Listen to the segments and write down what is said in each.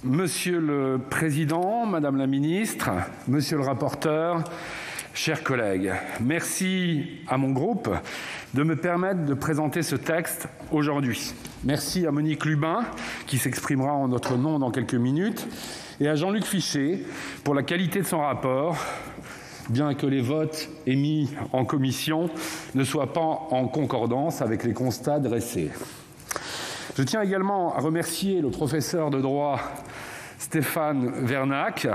Monsieur le Président, Madame la Ministre, Monsieur le rapporteur, chers collègues, merci à mon groupe de me permettre de présenter ce texte aujourd'hui. Merci à Monique Lubin, qui s'exprimera en notre nom dans quelques minutes, et à Jean-Luc Fichet pour la qualité de son rapport, bien que les votes émis en commission ne soient pas en concordance avec les constats dressés. Je tiens également à remercier le professeur de droit Stéphane Vernac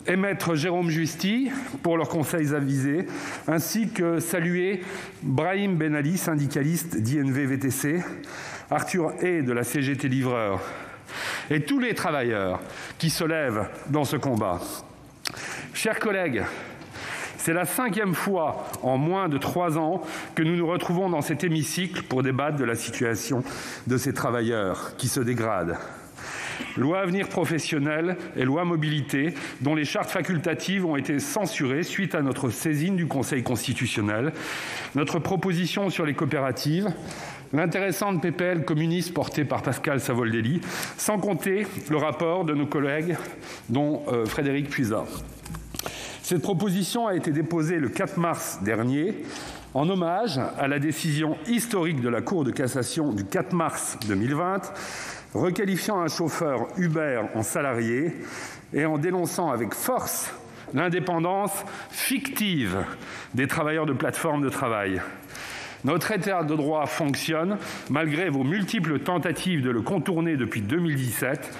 et maître Jérôme Justy pour leurs conseils avisés, ainsi que saluer Brahim Ben Ali, syndicaliste d'INV-VTC, Arthur Hay de la CGT Livreurs et tous les travailleurs qui se lèvent dans ce combat. Chers collègues, c'est la 5e fois en moins de 3 ans que nous nous retrouvons dans cet hémicycle pour débattre de la situation de ces travailleurs qui se dégradent. Loi Avenir Professionnel et loi Mobilité, dont les chartes facultatives ont été censurées suite à notre saisine du Conseil constitutionnel, notre proposition sur les coopératives, l'intéressante PPL communiste portée par Pascal Savoldelli, sans compter le rapport de nos collègues, dont Frédéric Puisat. Cette proposition a été déposée le 4 mars dernier en hommage à la décision historique de la Cour de cassation du 4 mars 2020, requalifiant un chauffeur Uber en salarié et en dénonçant avec force l'indépendance fictive des travailleurs de plateformes de travail. Notre État de droit fonctionne malgré vos multiples tentatives de le contourner depuis 2017,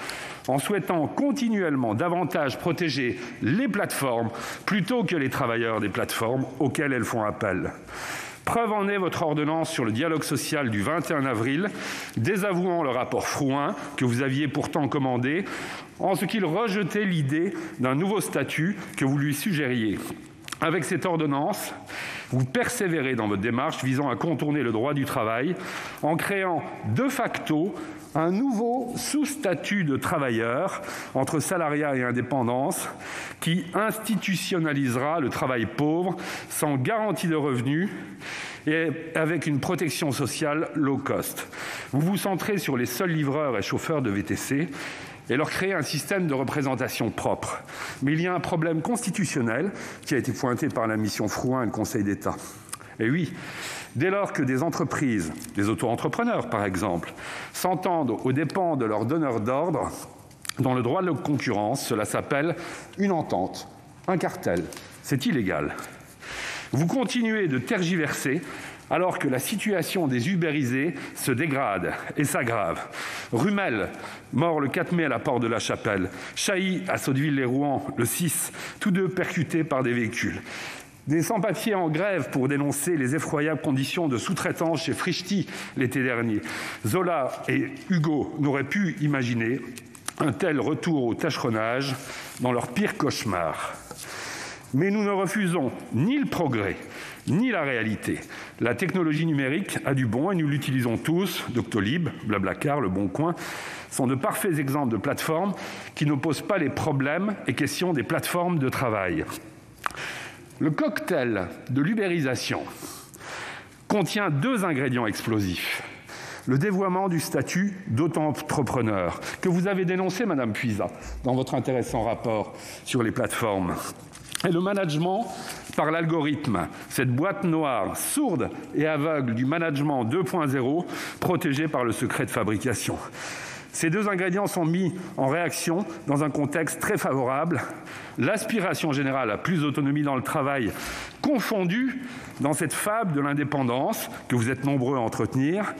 en souhaitant continuellement davantage protéger les plateformes plutôt que les travailleurs des plateformes auxquelles elles font appel. Preuve en est votre ordonnance sur le dialogue social du 21 avril, désavouant le rapport Frouin que vous aviez pourtant commandé, en ce qu'il rejetait l'idée d'un nouveau statut que vous lui suggériez. Avec cette ordonnance, vous persévérez dans votre démarche visant à contourner le droit du travail en créant de facto un nouveau sous-statut de travailleur entre salariat et indépendance qui institutionnalisera le travail pauvre sans garantie de revenus et avec une protection sociale low cost. Vous vous centrez sur les seuls livreurs et chauffeurs de VTC et leur créer un système de représentation propre. Mais il y a un problème constitutionnel qui a été pointé par la mission Frouin et le Conseil d'État. Et oui, dès lors que des entreprises, des auto-entrepreneurs par exemple, s'entendent aux dépens de leurs donneurs d'ordre, dans le droit de la concurrence, cela s'appelle une entente, un cartel. C'est illégal. Vous continuez de tergiverser alors que la situation des ubérisés se dégrade et s'aggrave. Rumel, mort le 4 mai à la porte de la Chapelle. Chailly à Sotteville-les-Rouen le 6, tous deux percutés par des véhicules. Des sans-papiers en grève pour dénoncer les effroyables conditions de sous-traitance chez Frischti l'été dernier. Zola et Hugo n'auraient pu imaginer un tel retour au tâcheronnage dans leur pire cauchemar. Mais nous ne refusons ni le progrès, ni la réalité. La technologie numérique a du bon et nous l'utilisons tous. Doctolib, Blablacar, Le Bon Coin sont de parfaits exemples de plateformes qui ne posent pas les problèmes et questions des plateformes de travail. Le cocktail de l'ubérisation contient 2 ingrédients explosifs. Le dévoiement du statut d'auto-entrepreneur, que vous avez dénoncé, Madame Puisat, dans votre intéressant rapport sur les plateformes. Et le management par l'algorithme, cette boîte noire sourde et aveugle du management 2.0 protégé par le secret de fabrication. Ces 2 ingrédients sont mis en réaction dans un contexte très favorable. L'aspiration générale à plus d'autonomie dans le travail, confondue dans cette fable de l'indépendance que vous êtes nombreux à entretenir,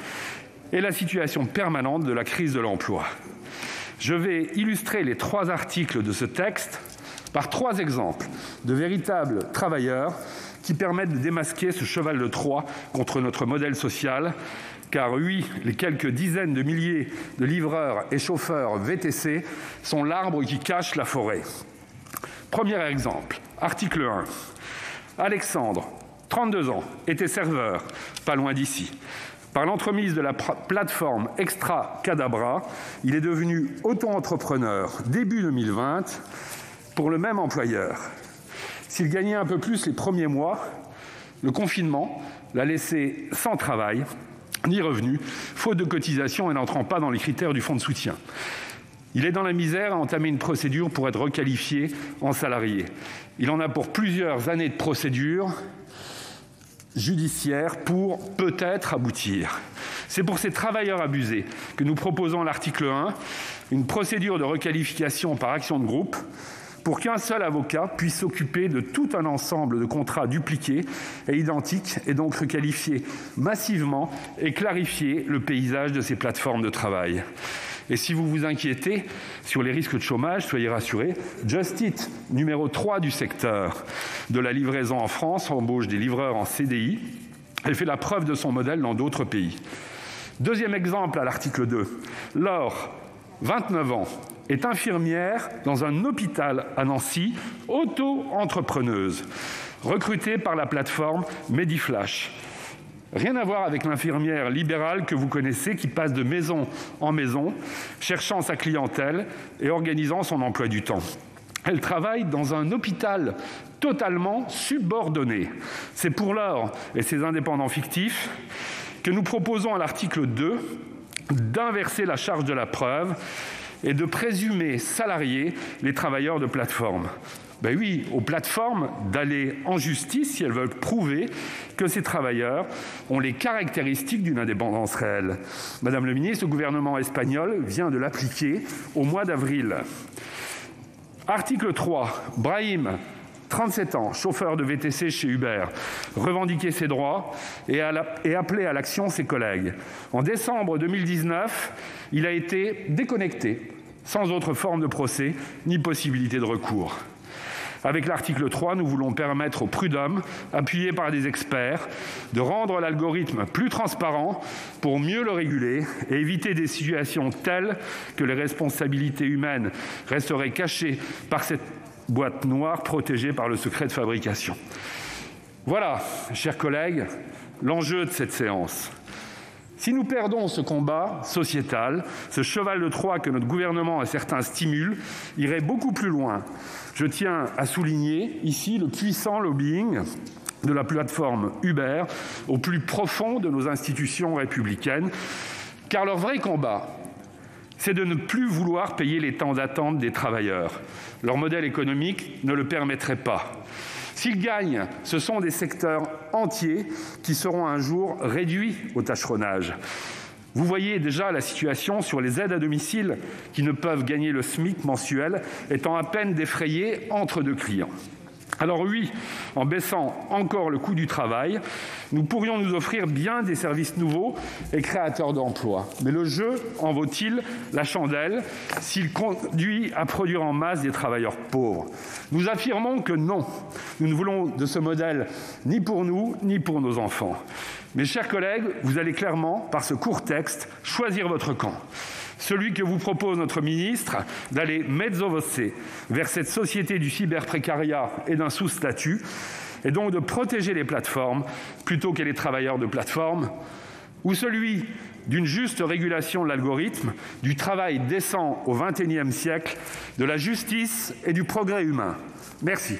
et la situation permanente de la crise de l'emploi. Je vais illustrer les 3 articles de ce texte par 3 exemples de véritables travailleurs qui permettent de démasquer ce cheval de Troie contre notre modèle social. Car oui, les quelques dizaines de milliers de livreurs et chauffeurs VTC sont l'arbre qui cache la forêt. Premier exemple, article 1. Alexandre, 32 ans, était serveur, pas loin d'ici. Par l'entremise de la plateforme Extra Cadabra, il est devenu auto-entrepreneur début 2020 pour le même employeur. S'il gagnait un peu plus les premiers mois, le confinement l'a laissé sans travail ni revenus, faute de cotisation et n'entrant pas dans les critères du fonds de soutien. Il est dans la misère à entamer une procédure pour être requalifié en salarié. Il en a pour plusieurs années de procédure judiciaire pour peut-être aboutir. C'est pour ces travailleurs abusés que nous proposons à l'article 1 une procédure de requalification par action de groupe pour qu'un seul avocat puisse s'occuper de tout un ensemble de contrats dupliqués et identiques et donc requalifier massivement et clarifier le paysage de ces plateformes de travail. Et si vous vous inquiétez sur les risques de chômage, soyez rassurés, Just Eat, numéro 3 du secteur de la livraison en France, embauche des livreurs en CDI. Elle fait la preuve de son modèle dans d'autres pays. Deuxième exemple à l'article 2. Laure, 29 ans, est infirmière dans un hôpital à Nancy, auto-entrepreneuse, recrutée par la plateforme Mediflash. Rien à voir avec l'infirmière libérale que vous connaissez qui passe de maison en maison, cherchant sa clientèle et organisant son emploi du temps. Elle travaille dans un hôpital totalement subordonné. C'est pour Laure et ses indépendants fictifs que nous proposons à l'article 2 d'inverser la charge de la preuve et de présumer salariés les travailleurs de plateforme. Ben oui, aux plateformes d'aller en justice si elles veulent prouver que ces travailleurs ont les caractéristiques d'une indépendance réelle. Madame le ministre, le gouvernement espagnol vient de l'appliquer au mois d'avril. Article 3. Brahim, 37 ans, chauffeur de VTC chez Uber, revendiquait ses droits et appelait à l'action ses collègues. En décembre 2019, il a été déconnecté, sans autre forme de procès ni possibilité de recours. Avec l'article 3, nous voulons permettre aux prud'hommes, appuyés par des experts, de rendre l'algorithme plus transparent pour mieux le réguler et éviter des situations telles que les responsabilités humaines resteraient cachées par cette boîte noire protégée par le secret de fabrication. Voilà, chers collègues, l'enjeu de cette séance. Si nous perdons ce combat sociétal, ce cheval de Troie que notre gouvernement et certains stimulent, irait beaucoup plus loin. Je tiens à souligner ici le puissant lobbying de la plateforme Uber au plus profond de nos institutions républicaines, car leur vrai combat, c'est de ne plus vouloir payer les temps d'attente des travailleurs. Leur modèle économique ne le permettrait pas. S'ils gagnent, ce sont des secteurs entiers qui seront un jour réduits au tâcheronnage. Vous voyez déjà la situation sur les aides à domicile qui ne peuvent gagner le SMIC mensuel, étant à peine défrayées entre deux clients. Alors oui, en baissant encore le coût du travail, nous pourrions nous offrir bien des services nouveaux et créateurs d'emplois. Mais le jeu en vaut-il la chandelle s'il conduit à produire en masse des travailleurs pauvres? Nous affirmons que non. Nous ne voulons de ce modèle ni pour nous, ni pour nos enfants. Mes chers collègues, vous allez clairement, par ce court texte, choisir votre camp. Celui que vous propose notre ministre d'aller mezzo voce vers cette société du cyberprécariat et d'un sous-statut, et donc de protéger les plateformes plutôt que les travailleurs de plateforme, ou celui d'une juste régulation de l'algorithme, du travail décent au XXIe siècle, de la justice et du progrès humain. Merci.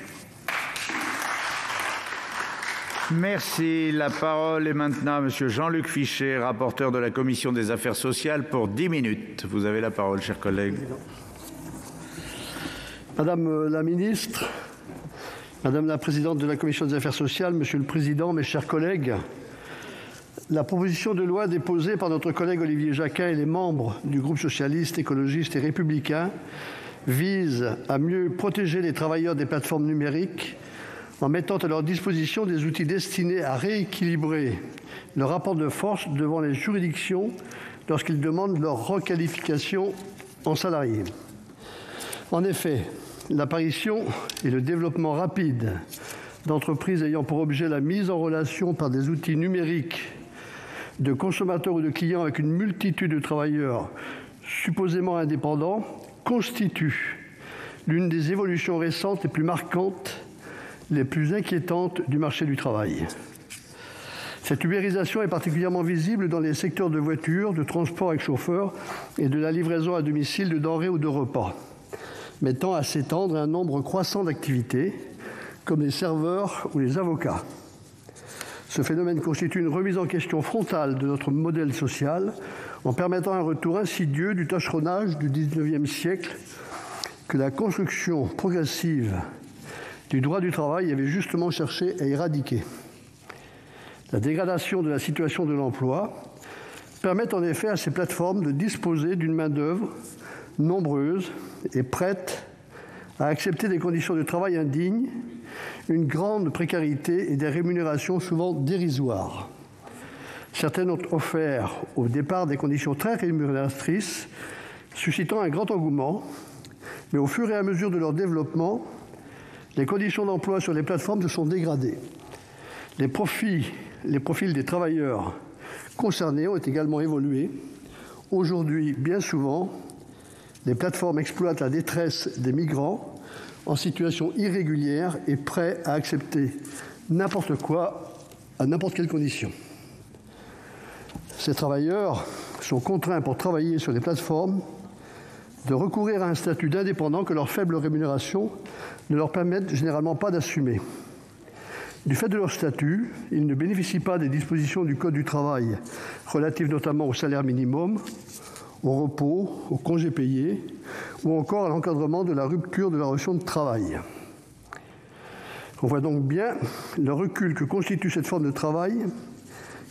Merci. La parole est maintenant à Monsieur Jean-Luc Fichet, rapporteur de la Commission des Affaires sociales pour 10 minutes. Vous avez la parole, chers collègues. Madame la ministre, Madame la présidente de la Commission des Affaires sociales, Monsieur le Président, mes chers collègues, la proposition de loi déposée par notre collègue Olivier Jacquin et les membres du groupe socialiste, écologiste et républicain vise à mieux protéger les travailleurs des plateformes numériques en mettant à leur disposition des outils destinés à rééquilibrer le rapport de force devant les juridictions lorsqu'ils demandent leur requalification en salariés. En effet, l'apparition et le développement rapide d'entreprises ayant pour objet la mise en relation par des outils numériques de consommateurs ou de clients avec une multitude de travailleurs supposément indépendants constitue l'une des évolutions récentes les plus marquantes, les plus inquiétantes du marché du travail. Cette ubérisation est particulièrement visible dans les secteurs de voitures, de transport avec chauffeur et de la livraison à domicile de denrées ou de repas, mettant à s'étendre un nombre croissant d'activités, comme les serveurs ou les avocats. Ce phénomène constitue une remise en question frontale de notre modèle social en permettant un retour insidieux du tâcheronnage du XIXe siècle que la construction progressive du droit du travail avait justement cherché à éradiquer. La dégradation de la situation de l'emploi permet en effet à ces plateformes de disposer d'une main-d'œuvre nombreuse et prête à accepter des conditions de travail indignes, une grande précarité et des rémunérations souvent dérisoires. Certaines ont offert au départ des conditions très rémunératrices, suscitant un grand engouement, mais au fur et à mesure de leur développement, les conditions d'emploi sur les plateformes se sont dégradées. Les profils des travailleurs concernés ont également évolué. Aujourd'hui, bien souvent, les plateformes exploitent la détresse des migrants en situation irrégulière et prêts à accepter n'importe quoi à n'importe quelle condition. Ces travailleurs sont contraints pour travailler sur les plateformes de recourir à un statut d'indépendant que leur faible rémunération ne leur permettent généralement pas d'assumer. Du fait de leur statut, ils ne bénéficient pas des dispositions du Code du travail relatives notamment au salaire minimum, au repos, aux congés payés ou encore à l'encadrement de la rupture de la relation de travail. On voit donc bien le recul que constitue cette forme de travail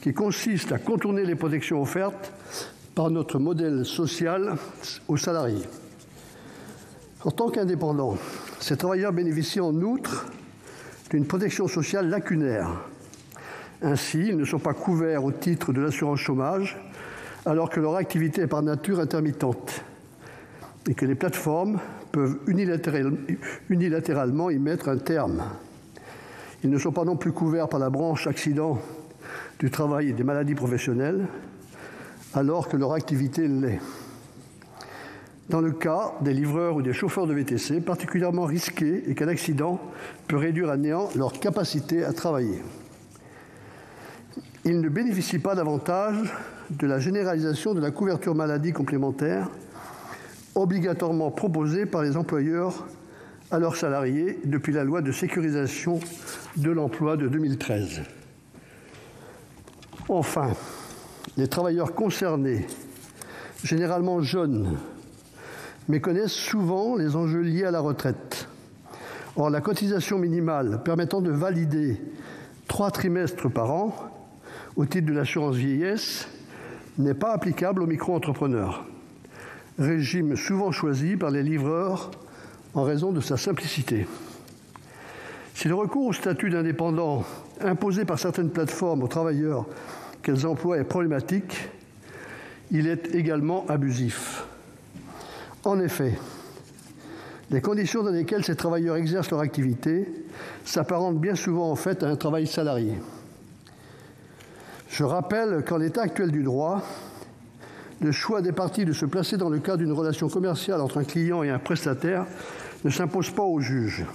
qui consiste à contourner les protections offertes par notre modèle social aux salariés. En tant qu'indépendants, ces travailleurs bénéficient en outre d'une protection sociale lacunaire. Ainsi, ils ne sont pas couverts au titre de l'assurance chômage, alors que leur activité est par nature intermittente et que les plateformes peuvent unilatéralement y mettre un terme. Ils ne sont pas non plus couverts par la branche accident du travail et des maladies professionnelles, alors que leur activité l'est. Dans le cas des livreurs ou des chauffeurs de VTC, particulièrement risqués et qu'un accident peut réduire à néant leur capacité à travailler. Ils ne bénéficient pas davantage de la généralisation de la couverture maladie complémentaire obligatoirement proposée par les employeurs à leurs salariés depuis la loi de sécurisation de l'emploi de 2013. Enfin, les travailleurs concernés, généralement jeunes, méconnaissent souvent les enjeux liés à la retraite. Or, la cotisation minimale permettant de valider 3 trimestres par an au titre de l'assurance vieillesse n'est pas applicable aux micro-entrepreneurs, régime souvent choisi par les livreurs en raison de sa simplicité. Si le recours au statut d'indépendant imposé par certaines plateformes aux travailleurs qu'elles emploient est problématique, il est également abusif. En effet, les conditions dans lesquelles ces travailleurs exercent leur activité s'apparentent bien souvent en fait à un travail salarié. Je rappelle qu'en l'état actuel du droit, le choix des parties de se placer dans le cadre d'une relation commerciale entre un client et un prestataire ne s'impose pas au juge.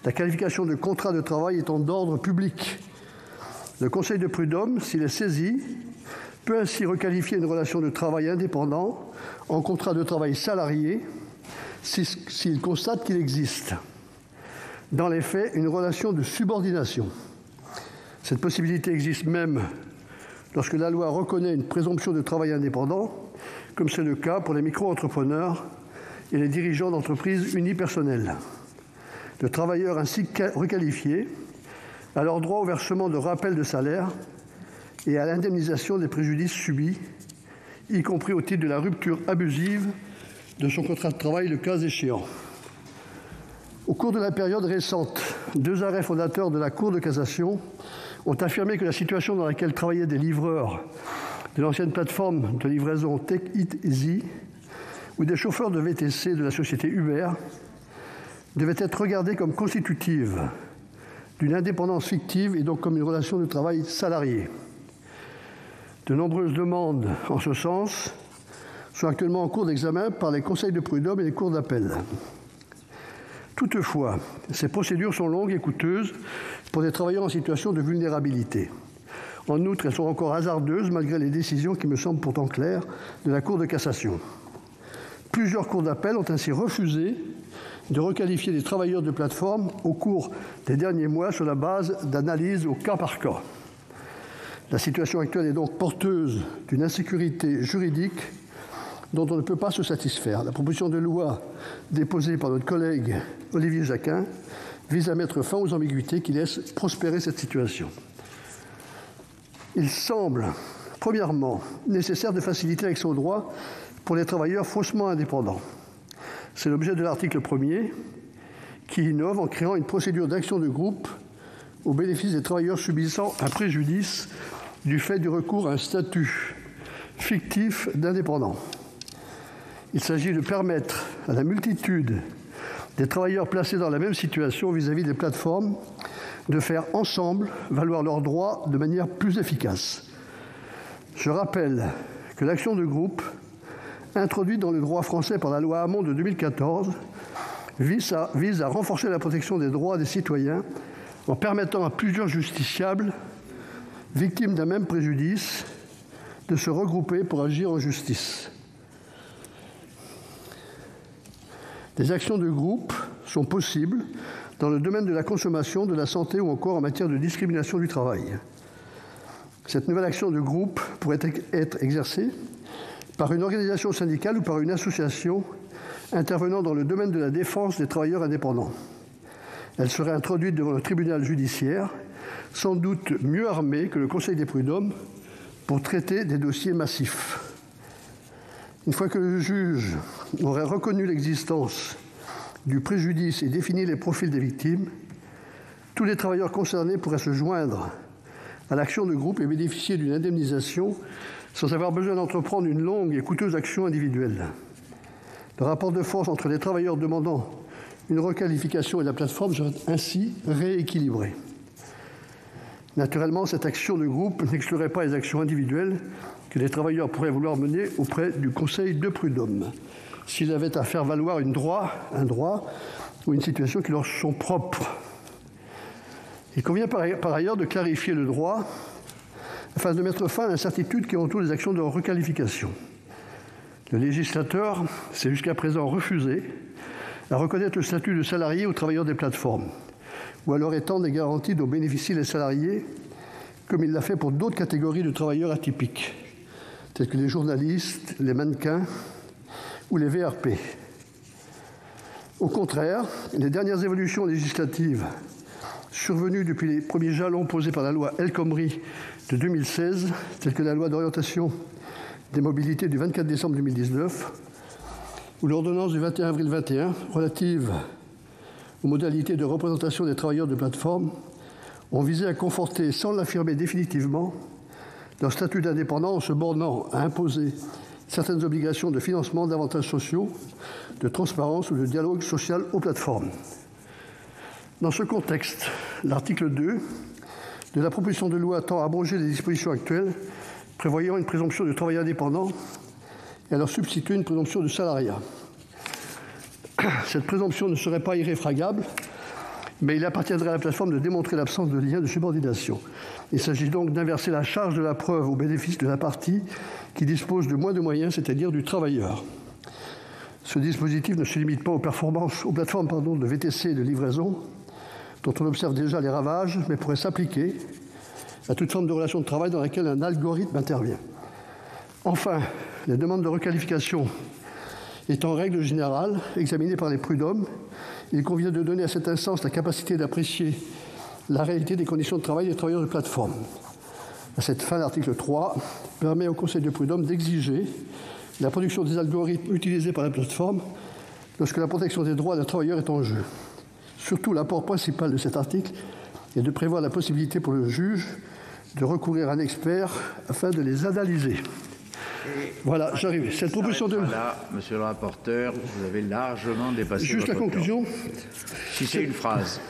La qualification de contrat de travail étant d'ordre public. Le Conseil de prud'homme, s'il est saisi, peut ainsi requalifier une relation de travail indépendant en contrat de travail salarié s'il constate qu'il existe, dans les faits, une relation de subordination. Cette possibilité existe même lorsque la loi reconnaît une présomption de travail indépendant, comme c'est le cas pour les micro-entrepreneurs et les dirigeants d'entreprises unipersonnelles. Le travailleur ainsi requalifié a leur droit au versement de rappel de salaire et à l'indemnisation des préjudices subis, y compris au titre de la rupture abusive de son contrat de travail, le cas échéant. Au cours de la période récente, 2 arrêts fondateurs de la Cour de cassation ont affirmé que la situation dans laquelle travaillaient des livreurs de l'ancienne plateforme de livraison Take It Easy ou des chauffeurs de VTC de la société Uber devait être regardée comme constitutive d'une indépendance fictive et donc comme une relation de travail salarié. De nombreuses demandes en ce sens sont actuellement en cours d'examen par les conseils de prud'homme et les cours d'appel. Toutefois, ces procédures sont longues et coûteuses pour des travailleurs en situation de vulnérabilité. En outre, elles sont encore hasardeuses malgré les décisions qui me semblent pourtant claires de la Cour de cassation. Plusieurs cours d'appel ont ainsi refusé de requalifier les travailleurs de plateforme au cours des derniers mois sur la base d'analyses au cas par cas. La situation actuelle est donc porteuse d'une insécurité juridique dont on ne peut pas se satisfaire. La proposition de loi déposée par notre collègue Olivier Jacquin vise à mettre fin aux ambiguïtés qui laissent prospérer cette situation. Il semble, premièrement, nécessaire de faciliter l'accès aux droits pour les travailleurs faussement indépendants. C'est l'objet de l'article 1er qui innove en créant une procédure d'action de groupe au bénéfice des travailleurs subissant un préjudice du fait du recours à un statut fictif d'indépendant. Il s'agit de permettre à la multitude des travailleurs placés dans la même situation vis-à-vis des plateformes de faire ensemble valoir leurs droits de manière plus efficace. Je rappelle que l'action de groupe, introduite dans le droit français par la loi Hamon de 2014, vise à renforcer la protection des droits des citoyens en permettant à plusieurs justiciables, victimes d'un même préjudice, de se regrouper pour agir en justice. Des actions de groupe sont possibles dans le domaine de la consommation, de la santé ou encore en matière de discrimination du travail. Cette nouvelle action de groupe pourrait être exercée par une organisation syndicale ou par une association intervenant dans le domaine de la défense des travailleurs indépendants. Elle serait introduite devant le tribunal judiciaire, sans doute mieux armée que le Conseil des prud'hommes pour traiter des dossiers massifs. Une fois que le juge aurait reconnu l'existence du préjudice et défini les profils des victimes, tous les travailleurs concernés pourraient se joindre à l'action de groupe et bénéficier d'une indemnisation sans avoir besoin d'entreprendre une longue et coûteuse action individuelle. Le rapport de force entre les travailleurs demandant une requalification et la plateforme serait ainsi rééquilibré. Naturellement, cette action de groupe n'exclurait pas les actions individuelles que les travailleurs pourraient vouloir mener auprès du Conseil de prud'hommes, s'ils avaient à faire valoir un droit ou une situation qui leur sont propres. Il convient par ailleurs de clarifier le droit afin de mettre fin à l'incertitude qui entoure les actions de requalification. Le législateur s'est jusqu'à présent refusé à reconnaître le statut de salarié aux travailleurs des plateformes ou à leur étendre des garanties dont bénéficient les salariés, comme il l'a fait pour d'autres catégories de travailleurs atypiques, tels que les journalistes, les mannequins ou les VRP. Au contraire, les dernières évolutions législatives survenues depuis les premiers jalons posés par la loi El Khomri de 2016, telles que la loi d'orientation des mobilités du 24 décembre 2019 ou l'ordonnance du 21 avril 2021 relative aux modalités de représentation des travailleurs de plateforme, ont visé à conforter, sans l'affirmer définitivement, leur statut d'indépendant en se bornant à imposer certaines obligations de financement d'avantages sociaux, de transparence ou de dialogue social aux plateformes. Dans ce contexte, l'article 2 de la proposition de loi tend à abroger les dispositions actuelles prévoyant une présomption de travail indépendant et à leur substituer une présomption de salariat. Cette présomption ne serait pas irréfragable, mais il appartiendrait à la plateforme de démontrer l'absence de lien de subordination. Il s'agit donc d'inverser la charge de la preuve au bénéfice de la partie qui dispose de moins de moyens, c'est-à-dire du travailleur. Ce dispositif ne se limite pas aux plateformes de VTC et de livraison, dont on observe déjà les ravages, mais pourrait s'appliquer à toute forme de relation de travail dans laquelle un algorithme intervient. Enfin, les demandes de requalification étant en règle générale examinées par les prud'hommes, il convient de donner à cette instance la capacité d'apprécier la réalité des conditions de travail des travailleurs de plateforme. À cette fin, l'article 3 permet au Conseil de prud'hommes d'exiger la production des algorithmes utilisés par la plateforme lorsque la protection des droits des travailleurs est en jeu. Surtout, l'apport principal de cet article est de prévoir la possibilité pour le juge de recourir à un expert afin de les analyser. Voilà, j'arrive. Cette proposition de... Là, monsieur le rapporteur, vous avez largement dépassé juste votre la conclusion. temps. Si c'est une phrase.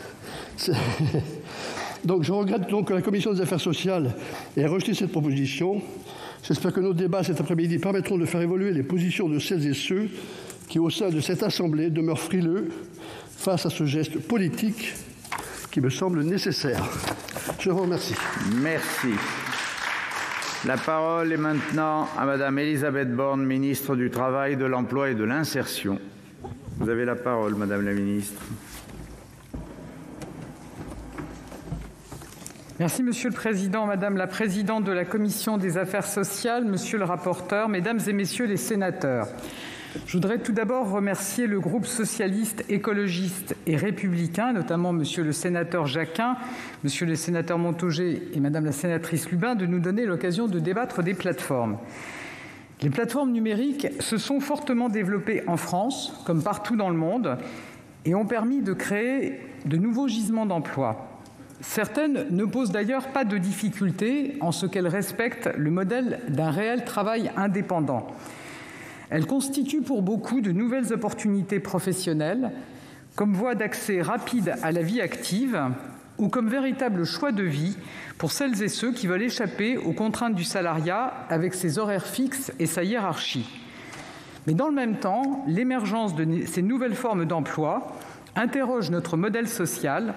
Donc, je regrette donc que la Commission des affaires sociales ait rejeté cette proposition. J'espère que nos débats cet après-midi permettront de faire évoluer les positions de celles et ceux qui, au sein de cette Assemblée, demeurent frileux face à ce geste politique qui me semble nécessaire. Je vous remercie. Merci. La parole est maintenant à Madame Elisabeth Borne, ministre du Travail, de l'Emploi et de l'Insertion. Vous avez la parole, Madame la ministre. Merci Monsieur le Président, Madame la Présidente de la Commission des Affaires sociales, Monsieur le rapporteur, Mesdames et Messieurs les sénateurs. Je voudrais tout d'abord remercier le groupe socialiste, écologiste et républicain, notamment Monsieur le sénateur Jacquin, Monsieur le sénateur Montaugé et Madame la sénatrice Lubin, de nous donner l'occasion de débattre des plateformes. Les plateformes numériques se sont fortement développées en France, comme partout dans le monde, et ont permis de créer de nouveaux gisements d'emplois. Certaines ne posent d'ailleurs pas de difficultés en ce qu'elles respectent le modèle d'un réel travail indépendant. Elles constituent pour beaucoup de nouvelles opportunités professionnelles, comme voie d'accès rapide à la vie active ou comme véritable choix de vie pour celles et ceux qui veulent échapper aux contraintes du salariat avec ses horaires fixes et sa hiérarchie. Mais dans le même temps, l'émergence de ces nouvelles formes d'emploi interroge notre modèle social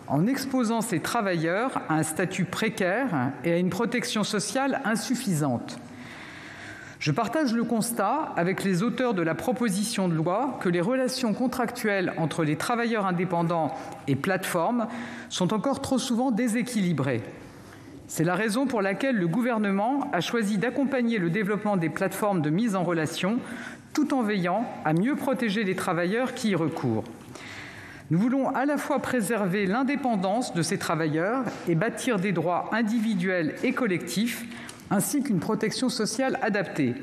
en exposant ces travailleurs à un statut précaire et à une protection sociale insuffisante. Je partage le constat avec les auteurs de la proposition de loi que les relations contractuelles entre les travailleurs indépendants et plateformes sont encore trop souvent déséquilibrées. C'est la raison pour laquelle le gouvernement a choisi d'accompagner le développement des plateformes de mise en relation tout en veillant à mieux protéger les travailleurs qui y recourent. Nous voulons à la fois préserver l'indépendance de ces travailleurs et bâtir des droits individuels et collectifs, ainsi qu'une protection sociale adaptée.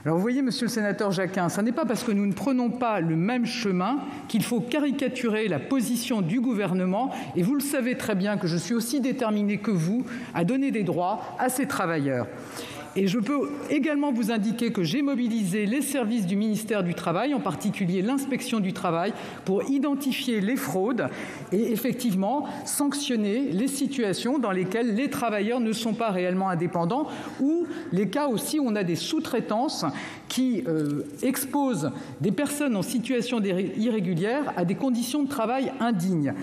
Alors vous voyez, Monsieur le sénateur Jacquin, ce n'est pas parce que nous ne prenons pas le même chemin qu'il faut caricaturer la position du gouvernement. Et vous le savez très bien que je suis aussi déterminé que vous à donner des droits à ces travailleurs. Et je peux également vous indiquer que j'ai mobilisé les services du ministère du Travail, en particulier l'inspection du travail, pour identifier les fraudes et effectivement sanctionner les situations dans lesquelles les travailleurs ne sont pas réellement indépendants ou les cas aussi où on a des sous-traitances qui exposent des personnes en situation irrégulière à des conditions de travail indignes.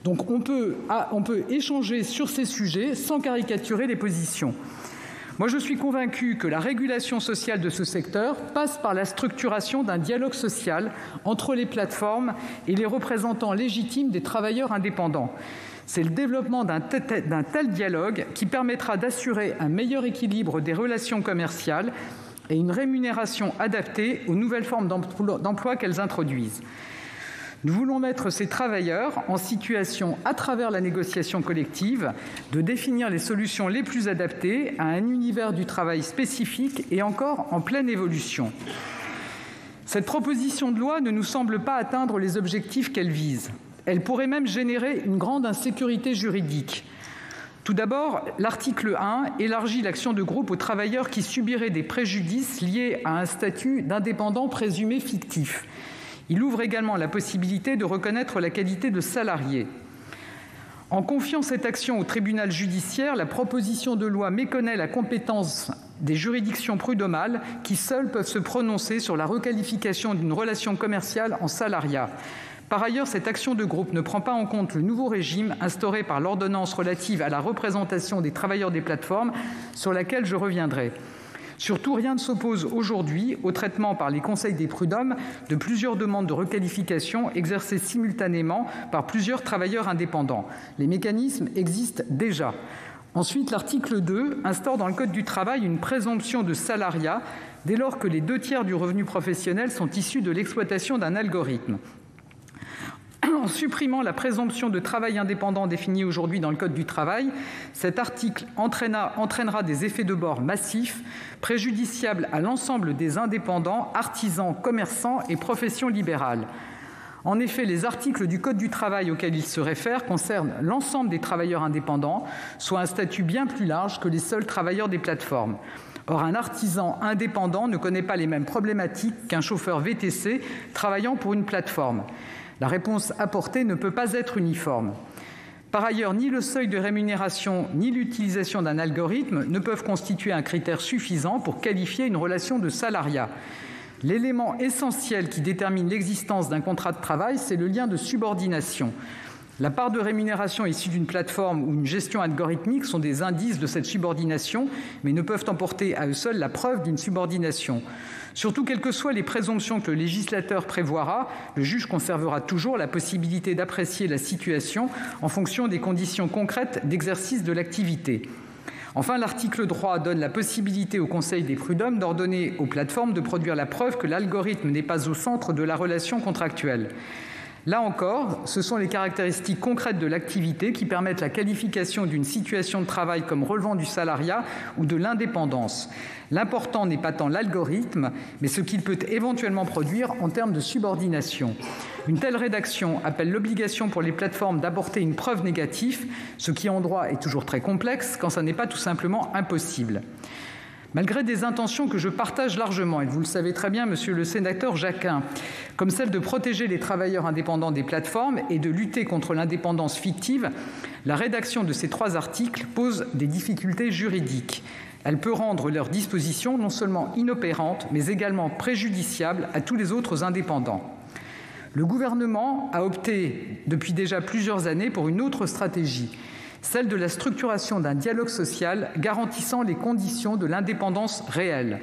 Donc on peut échanger sur ces sujets sans caricaturer les positions. Moi, je suis convaincu que la régulation sociale de ce secteur passe par la structuration d'un dialogue social entre les plateformes et les représentants légitimes des travailleurs indépendants. C'est le développement d'un tel dialogue qui permettra d'assurer un meilleur équilibre des relations commerciales et une rémunération adaptée aux nouvelles formes d'emploi qu'elles introduisent. Nous voulons mettre ces travailleurs en situation, à travers la négociation collective, de définir les solutions les plus adaptées à un univers du travail spécifique et encore en pleine évolution. Cette proposition de loi ne nous semble pas atteindre les objectifs qu'elle vise. Elle pourrait même générer une grande insécurité juridique. Tout d'abord, l'article 1 élargit l'action de groupe aux travailleurs qui subiraient des préjudices liés à un statut d'indépendant présumé fictif. Il ouvre également la possibilité de reconnaître la qualité de salarié. En confiant cette action au tribunal judiciaire, la proposition de loi méconnaît la compétence des juridictions prud'homales qui seules peuvent se prononcer sur la requalification d'une relation commerciale en salariat. Par ailleurs, cette action de groupe ne prend pas en compte le nouveau régime instauré par l'ordonnance relative à la représentation des travailleurs des plateformes, sur laquelle je reviendrai. Surtout, rien ne s'oppose aujourd'hui au traitement par les conseils des prud'hommes de plusieurs demandes de requalification exercées simultanément par plusieurs travailleurs indépendants. Les mécanismes existent déjà. Ensuite, l'article 2 instaure dans le Code du travail une présomption de salariat dès lors que les 2/3 du revenu professionnel sont issus de l'exploitation d'un algorithme. En supprimant la présomption de travail indépendant définie aujourd'hui dans le Code du travail, cet article entraînera des effets de bord massifs, préjudiciables à l'ensemble des indépendants, artisans, commerçants et professions libérales. En effet, les articles du Code du travail auxquels il se réfère concernent l'ensemble des travailleurs indépendants, soit un statut bien plus large que les seuls travailleurs des plateformes. Or, un artisan indépendant ne connaît pas les mêmes problématiques qu'un chauffeur VTC travaillant pour une plateforme. La réponse apportée ne peut pas être uniforme. Par ailleurs, ni le seuil de rémunération ni l'utilisation d'un algorithme ne peuvent constituer un critère suffisant pour qualifier une relation de salariat. L'élément essentiel qui détermine l'existence d'un contrat de travail, c'est le lien de subordination. La part de rémunération issue d'une plateforme ou une gestion algorithmique sont des indices de cette subordination, mais ne peuvent emporter à eux seuls la preuve d'une subordination. Surtout, quelles que soient les présomptions que le législateur prévoira, le juge conservera toujours la possibilité d'apprécier la situation en fonction des conditions concrètes d'exercice de l'activité. Enfin, l'article 3 donne la possibilité au Conseil des prud'hommes d'ordonner aux plateformes de produire la preuve que l'algorithme n'est pas au centre de la relation contractuelle. Là encore, ce sont les caractéristiques concrètes de l'activité qui permettent la qualification d'une situation de travail comme relevant du salariat ou de l'indépendance. L'important n'est pas tant l'algorithme, mais ce qu'il peut éventuellement produire en termes de subordination. Une telle rédaction appelle l'obligation pour les plateformes d'apporter une preuve négative, ce qui en droit est toujours très complexe quand ça n'est pas tout simplement impossible. Malgré des intentions que je partage largement, et vous le savez très bien, monsieur le sénateur Jacquin, comme celle de protéger les travailleurs indépendants des plateformes et de lutter contre l'indépendance fictive, la rédaction de ces 3 articles pose des difficultés juridiques. Elle peut rendre leurs dispositions non seulement inopérantes, mais également préjudiciables à tous les autres indépendants. Le gouvernement a opté depuis déjà plusieurs années pour une autre stratégie, celle de la structuration d'un dialogue social garantissant les conditions de l'indépendance réelle.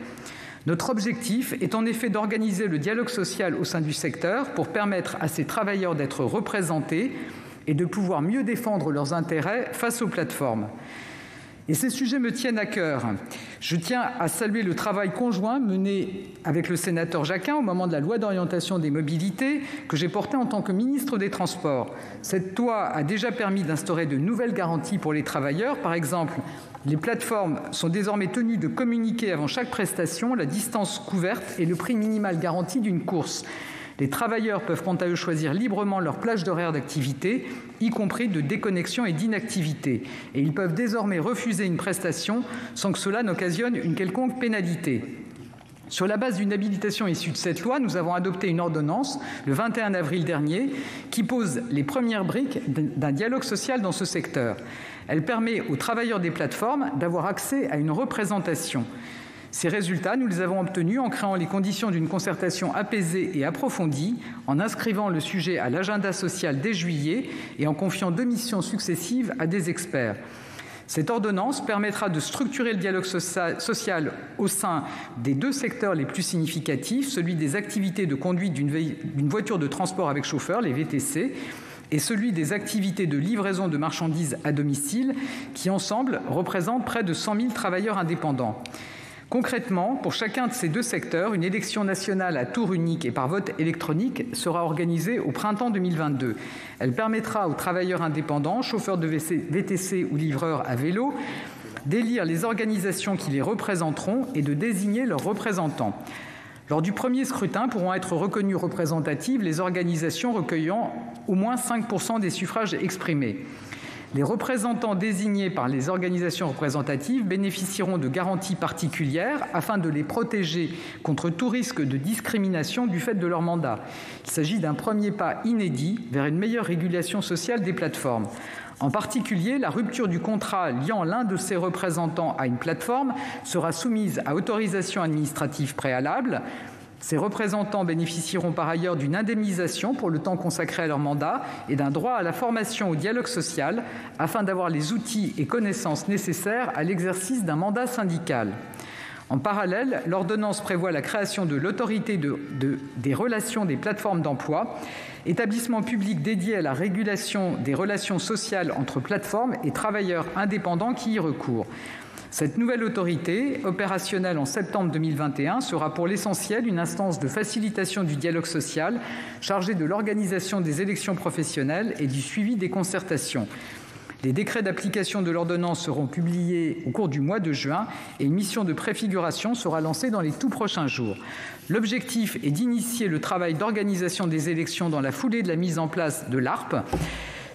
Notre objectif est en effet d'organiser le dialogue social au sein du secteur pour permettre à ces travailleurs d'être représentés et de pouvoir mieux défendre leurs intérêts face aux plateformes. Et ces sujets me tiennent à cœur. Je tiens à saluer le travail conjoint mené avec le sénateur Jacquin au moment de la loi d'orientation des mobilités que j'ai portée en tant que ministre des Transports. Cette loi a déjà permis d'instaurer de nouvelles garanties pour les travailleurs. Par exemple, les plateformes sont désormais tenues de communiquer avant chaque prestation la distance couverte et le prix minimal garanti d'une course. Les travailleurs peuvent quant à eux choisir librement leur plage d'horaire d'activité, y compris de déconnexion et d'inactivité. Et ils peuvent désormais refuser une prestation sans que cela n'occasionne une quelconque pénalité. Sur la base d'une habilitation issue de cette loi, nous avons adopté une ordonnance le 21 avril dernier qui pose les premières briques d'un dialogue social dans ce secteur. Elle permet aux travailleurs des plateformes d'avoir accès à une représentation. Ces résultats, nous les avons obtenus en créant les conditions d'une concertation apaisée et approfondie, en inscrivant le sujet à l'agenda social dès juillet et en confiant 2 missions successives à des experts. Cette ordonnance permettra de structurer le dialogue social au sein des 2 secteurs les plus significatifs, celui des activités de conduite d'une voiture de transport avec chauffeur, les VTC, et celui des activités de livraison de marchandises à domicile, qui ensemble représentent près de 100 000 travailleurs indépendants. Concrètement, pour chacun de ces 2 secteurs, une élection nationale à tour unique et par vote électronique sera organisée au printemps 2022. Elle permettra aux travailleurs indépendants, chauffeurs de VTC ou livreurs à vélo, d'élire les organisations qui les représenteront et de désigner leurs représentants. Lors du premier scrutin pourront être reconnues représentatives les organisations recueillant au moins 5% des suffrages exprimés. Les représentants désignés par les organisations représentatives bénéficieront de garanties particulières afin de les protéger contre tout risque de discrimination du fait de leur mandat. Il s'agit d'un premier pas inédit vers une meilleure régulation sociale des plateformes. En particulier, la rupture du contrat liant l'un de ses représentants à une plateforme sera soumise à autorisation administrative préalable. Ces représentants bénéficieront par ailleurs d'une indemnisation pour le temps consacré à leur mandat et d'un droit à la formation au dialogue social afin d'avoir les outils et connaissances nécessaires à l'exercice d'un mandat syndical. En parallèle, l'ordonnance prévoit la création de l'autorité des relations des plateformes d'emploi, établissement public dédié à la régulation des relations sociales entre plateformes et travailleurs indépendants qui y recourent. Cette nouvelle autorité, opérationnelle en septembre 2021, sera pour l'essentiel une instance de facilitation du dialogue social chargée de l'organisation des élections professionnelles et du suivi des concertations. Les décrets d'application de l'ordonnance seront publiés au cours du mois de juin et une mission de préfiguration sera lancée dans les tout prochains jours. L'objectif est d'initier le travail d'organisation des élections dans la foulée de la mise en place de l'ARPE.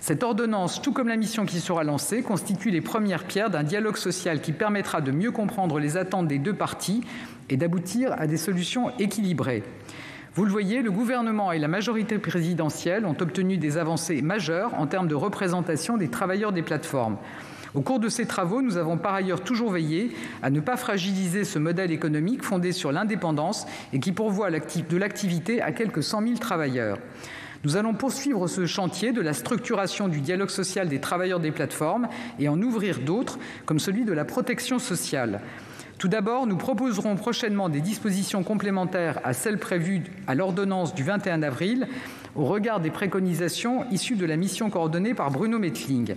Cette ordonnance, tout comme la mission qui sera lancée, constitue les premières pierres d'un dialogue social qui permettra de mieux comprendre les attentes des 2 parties et d'aboutir à des solutions équilibrées. Vous le voyez, le gouvernement et la majorité présidentielle ont obtenu des avancées majeures en termes de représentation des travailleurs des plateformes. Au cours de ces travaux, nous avons par ailleurs toujours veillé à ne pas fragiliser ce modèle économique fondé sur l'indépendance et qui pourvoit de l'activité à quelques 100 000 travailleurs. Nous allons poursuivre ce chantier de la structuration du dialogue social des travailleurs des plateformes et en ouvrir d'autres, comme celui de la protection sociale. Tout d'abord, nous proposerons prochainement des dispositions complémentaires à celles prévues à l'ordonnance du 21 avril, au regard des préconisations issues de la mission coordonnée par Bruno Mettling.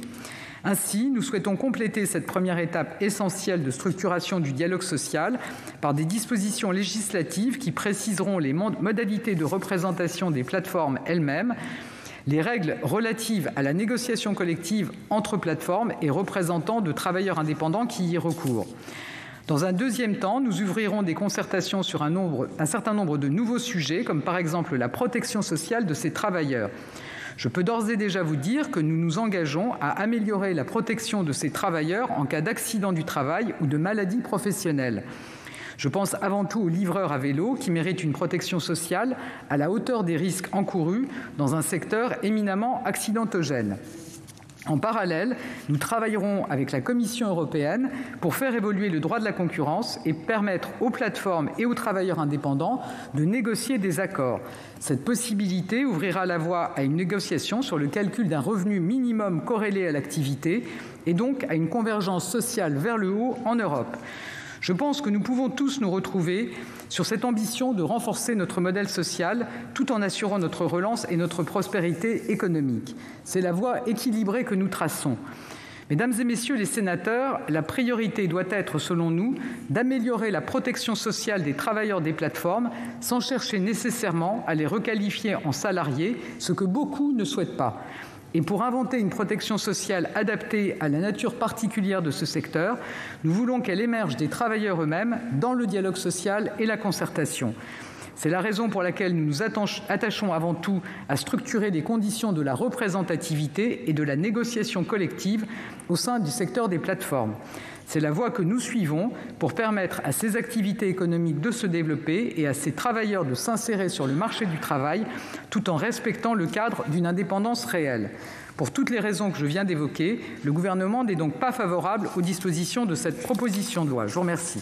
Ainsi, nous souhaitons compléter cette première étape essentielle de structuration du dialogue social par des dispositions législatives qui préciseront les modalités de représentation des plateformes elles-mêmes, les règles relatives à la négociation collective entre plateformes et représentants de travailleurs indépendants qui y recourent. Dans un deuxième temps, nous ouvrirons des concertations sur un certain nombre de nouveaux sujets, comme par exemple la protection sociale de ces travailleurs. Je peux d'ores et déjà vous dire que nous nous engageons à améliorer la protection de ces travailleurs en cas d'accident du travail ou de maladie professionnelle. Je pense avant tout aux livreurs à vélo qui méritent une protection sociale à la hauteur des risques encourus dans un secteur éminemment accidentogène. En parallèle, nous travaillerons avec la Commission européenne pour faire évoluer le droit de la concurrence et permettre aux plateformes et aux travailleurs indépendants de négocier des accords. Cette possibilité ouvrira la voie à une négociation sur le calcul d'un revenu minimum corrélé à l'activité et donc à une convergence sociale vers le haut en Europe. Je pense que nous pouvons tous nous retrouver sur cette ambition de renforcer notre modèle social tout en assurant notre relance et notre prospérité économique. C'est la voie équilibrée que nous traçons. Mesdames et messieurs les sénateurs, la priorité doit être, selon nous, d'améliorer la protection sociale des travailleurs des plateformes sans chercher nécessairement à les requalifier en salariés, ce que beaucoup ne souhaitent pas. Et pour inventer une protection sociale adaptée à la nature particulière de ce secteur, nous voulons qu'elle émerge des travailleurs eux-mêmes dans le dialogue social et la concertation. C'est la raison pour laquelle nous nous attachons avant tout à structurer les conditions de la représentativité et de la négociation collective au sein du secteur des plateformes. C'est la voie que nous suivons pour permettre à ces activités économiques de se développer et à ces travailleurs de s'insérer sur le marché du travail tout en respectant le cadre d'une indépendance réelle. Pour toutes les raisons que je viens d'évoquer, le gouvernement n'est donc pas favorable aux dispositions de cette proposition de loi. Je vous remercie.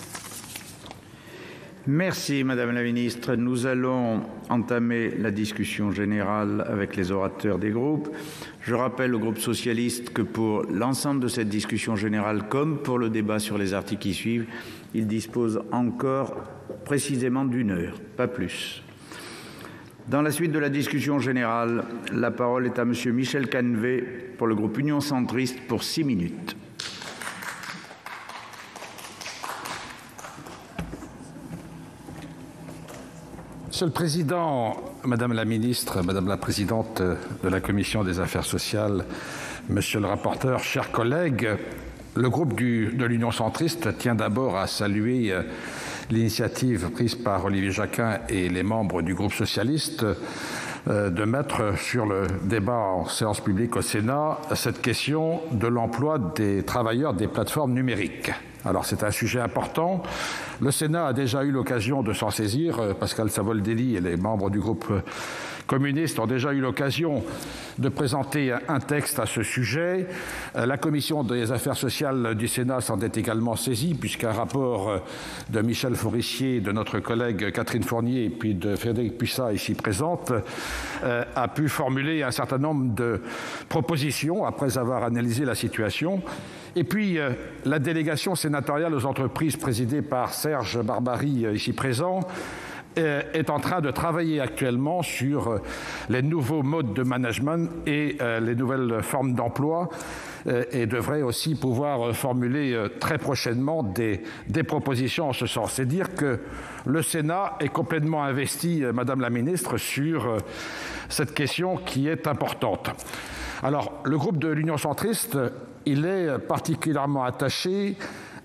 Merci Madame la Ministre. Nous allons entamer la discussion générale avec les orateurs des groupes. Je rappelle au groupe socialiste que pour l'ensemble de cette discussion générale, comme pour le débat sur les articles qui suivent, il dispose encore précisément d'1 heure, pas plus. Dans la suite de la discussion générale, la parole est à Monsieur Michel Canevet pour le groupe Union centriste pour 6 minutes. Monsieur le Président, Madame la Ministre, Madame la Présidente de la Commission des Affaires sociales, Monsieur le rapporteur, chers collègues, le groupe de l'Union centriste tient d'abord à saluer l'initiative prise par Olivier Jacquin et les membres du groupe socialiste de mettre sur le débat en séance publique au Sénat cette question de l'emploi des travailleurs des plateformes numériques. Alors c'est un sujet important. Le Sénat a déjà eu l'occasion de s'en saisir. Pascal Savoldelli et les membres du groupe communistes ont déjà eu l'occasion de présenter un texte à ce sujet. La Commission des affaires sociales du Sénat s'en est également saisie, puisqu'un rapport de Michel Forissier, de notre collègue Catherine Fournier et puis de Frédérique Puissat, ici présente, a pu formuler un certain nombre de propositions après avoir analysé la situation. Et puis, la délégation sénatoriale aux entreprises présidée par Serge Barbary, ici présent, est en train de travailler actuellement sur les nouveaux modes de management et les nouvelles formes d'emploi et devrait aussi pouvoir formuler très prochainement des propositions en ce sens. C'est dire que le Sénat est complètement investi, Madame la Ministre, sur cette question qui est importante. Alors, le groupe de l'Union centriste, il est particulièrement attaché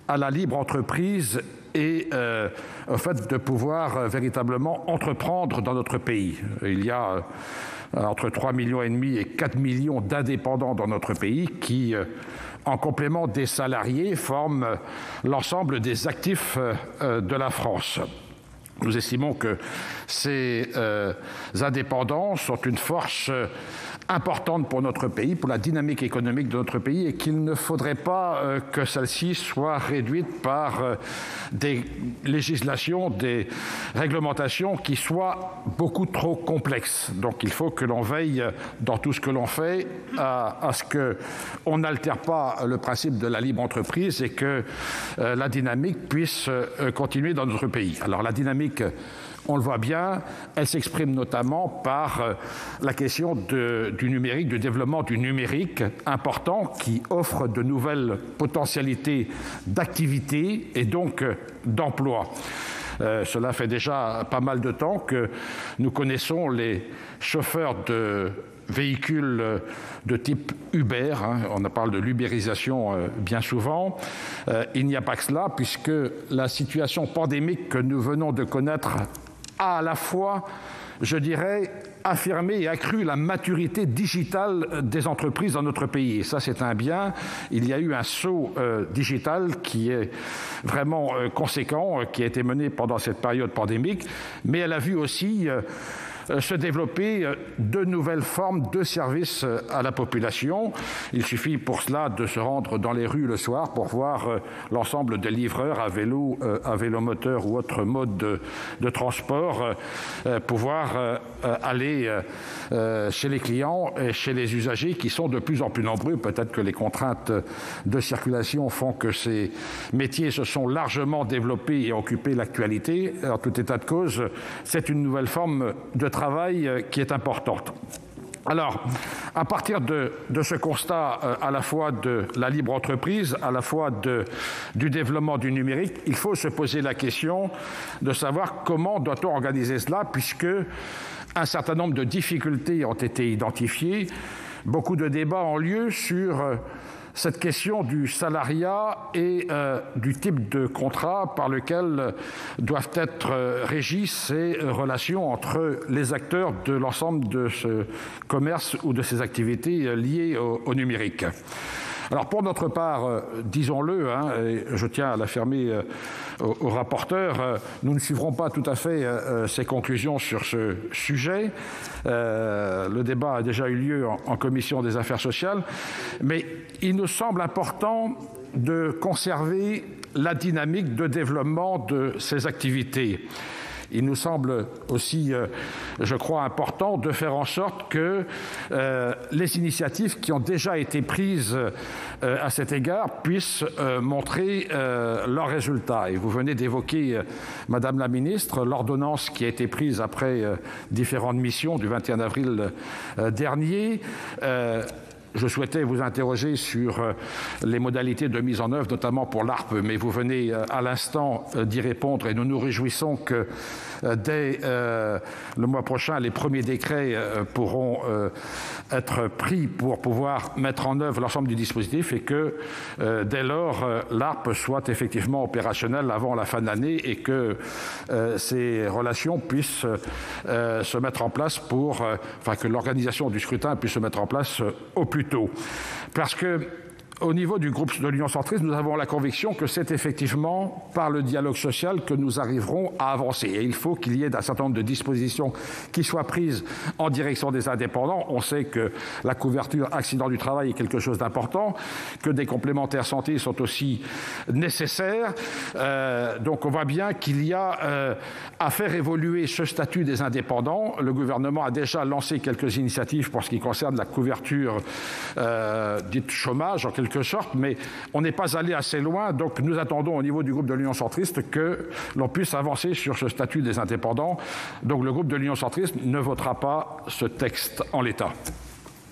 à la libre entreprise et au fait de pouvoir véritablement entreprendre dans notre pays. Il y a entre 3,5 millions et 4 millions d'indépendants dans notre pays qui, en complément des salariés, forment l'ensemble des actifs de la France. Nous estimons que ces indépendants sont une force importante pour notre pays, pour la dynamique économique de notre pays, et qu'il ne faudrait pas que celle-ci soit réduite par des législations, des réglementations qui soient beaucoup trop complexes. Donc il faut que l'on veille dans tout ce que l'on fait à ce qu'on n'altère pas le principe de la libre entreprise et que la dynamique puisse continuer dans notre pays. Alors la dynamique, on le voit bien, elle s'exprime notamment par la question du numérique, du développement du numérique important qui offre de nouvelles potentialités d'activité et donc d'emploi. Cela fait déjà pas mal de temps que nous connaissons les chauffeurs de véhicules de type Uber, on parle de l'ubérisation bien souvent. Il n'y a pas que cela, puisque la situation pandémique que nous venons de connaître a à la fois, je dirais, affirmé et accru la maturité digitale des entreprises dans notre pays. Et ça, c'est un bien. Il y a eu un saut digital qui est vraiment conséquent, qui a été mené pendant cette période pandémique, mais elle a vu aussi se développer de nouvelles formes de services à la population. Il suffit pour cela de se rendre dans les rues le soir pour voir l'ensemble des livreurs à vélo, à vélomoteur ou autre mode de transport pouvoir aller chez les clients et chez les usagers qui sont de plus en plus nombreux. Peut-être que les contraintes de circulation font que ces métiers se sont largement développés et occupé l'actualité. En tout état de cause, c'est une nouvelle forme de travail qui est importante. Alors, à partir de ce constat à la fois de la libre entreprise, à la fois du développement du numérique, il faut se poser la question de savoir comment doit-on organiser cela, puisque un certain nombre de difficultés ont été identifiées. Beaucoup de débats ont lieu sur cette question du salariat et du type de contrat par lequel doivent être régies ces relations entre les acteurs de l'ensemble de ce commerce ou de ces activités liées au numérique. Alors pour notre part, disons-le, et je tiens à l'affirmer au rapporteur, nous ne suivrons pas tout à fait ses conclusions sur ce sujet. Le débat a déjà eu lieu en commission des affaires sociales, mais il nous semble important de conserver la dynamique de développement de ces activités. Il nous semble aussi, je crois, important de faire en sorte que les initiatives qui ont déjà été prises à cet égard puissent montrer leurs résultats. Et vous venez d'évoquer, Madame la Ministre, l'ordonnance qui a été prise après différentes missions du 21 avril dernier. Je souhaitais vous interroger sur les modalités de mise en œuvre, notamment pour l'ARPE, mais vous venez à l'instant d'y répondre et nous nous réjouissons que dès le mois prochain, les premiers décrets pourront être pris pour pouvoir mettre en œuvre l'ensemble du dispositif et que dès lors, l'ARPE soit effectivement opérationnelle avant la fin de l'année et que ces relations puissent se mettre en place que l'organisation du scrutin puisse se mettre en place au plus tôt. Parce que au niveau du groupe de l'Union centriste, nous avons la conviction que c'est effectivement par le dialogue social que nous arriverons à avancer. Et il faut qu'il y ait un certain nombre de dispositions qui soient prises en direction des indépendants. On sait que la couverture accident du travail est quelque chose d'important, que des complémentaires santé sont aussi nécessaires. Donc on voit bien qu'il y a à faire évoluer ce statut des indépendants. Le gouvernement a déjà lancé quelques initiatives pour ce qui concerne la couverture dite chômage, en quelque sorte, mais on n'est pas allé assez loin, donc nous attendons au niveau du groupe de l'Union centriste que l'on puisse avancer sur ce statut des indépendants. Donc le groupe de l'Union centriste ne votera pas ce texte en l'état.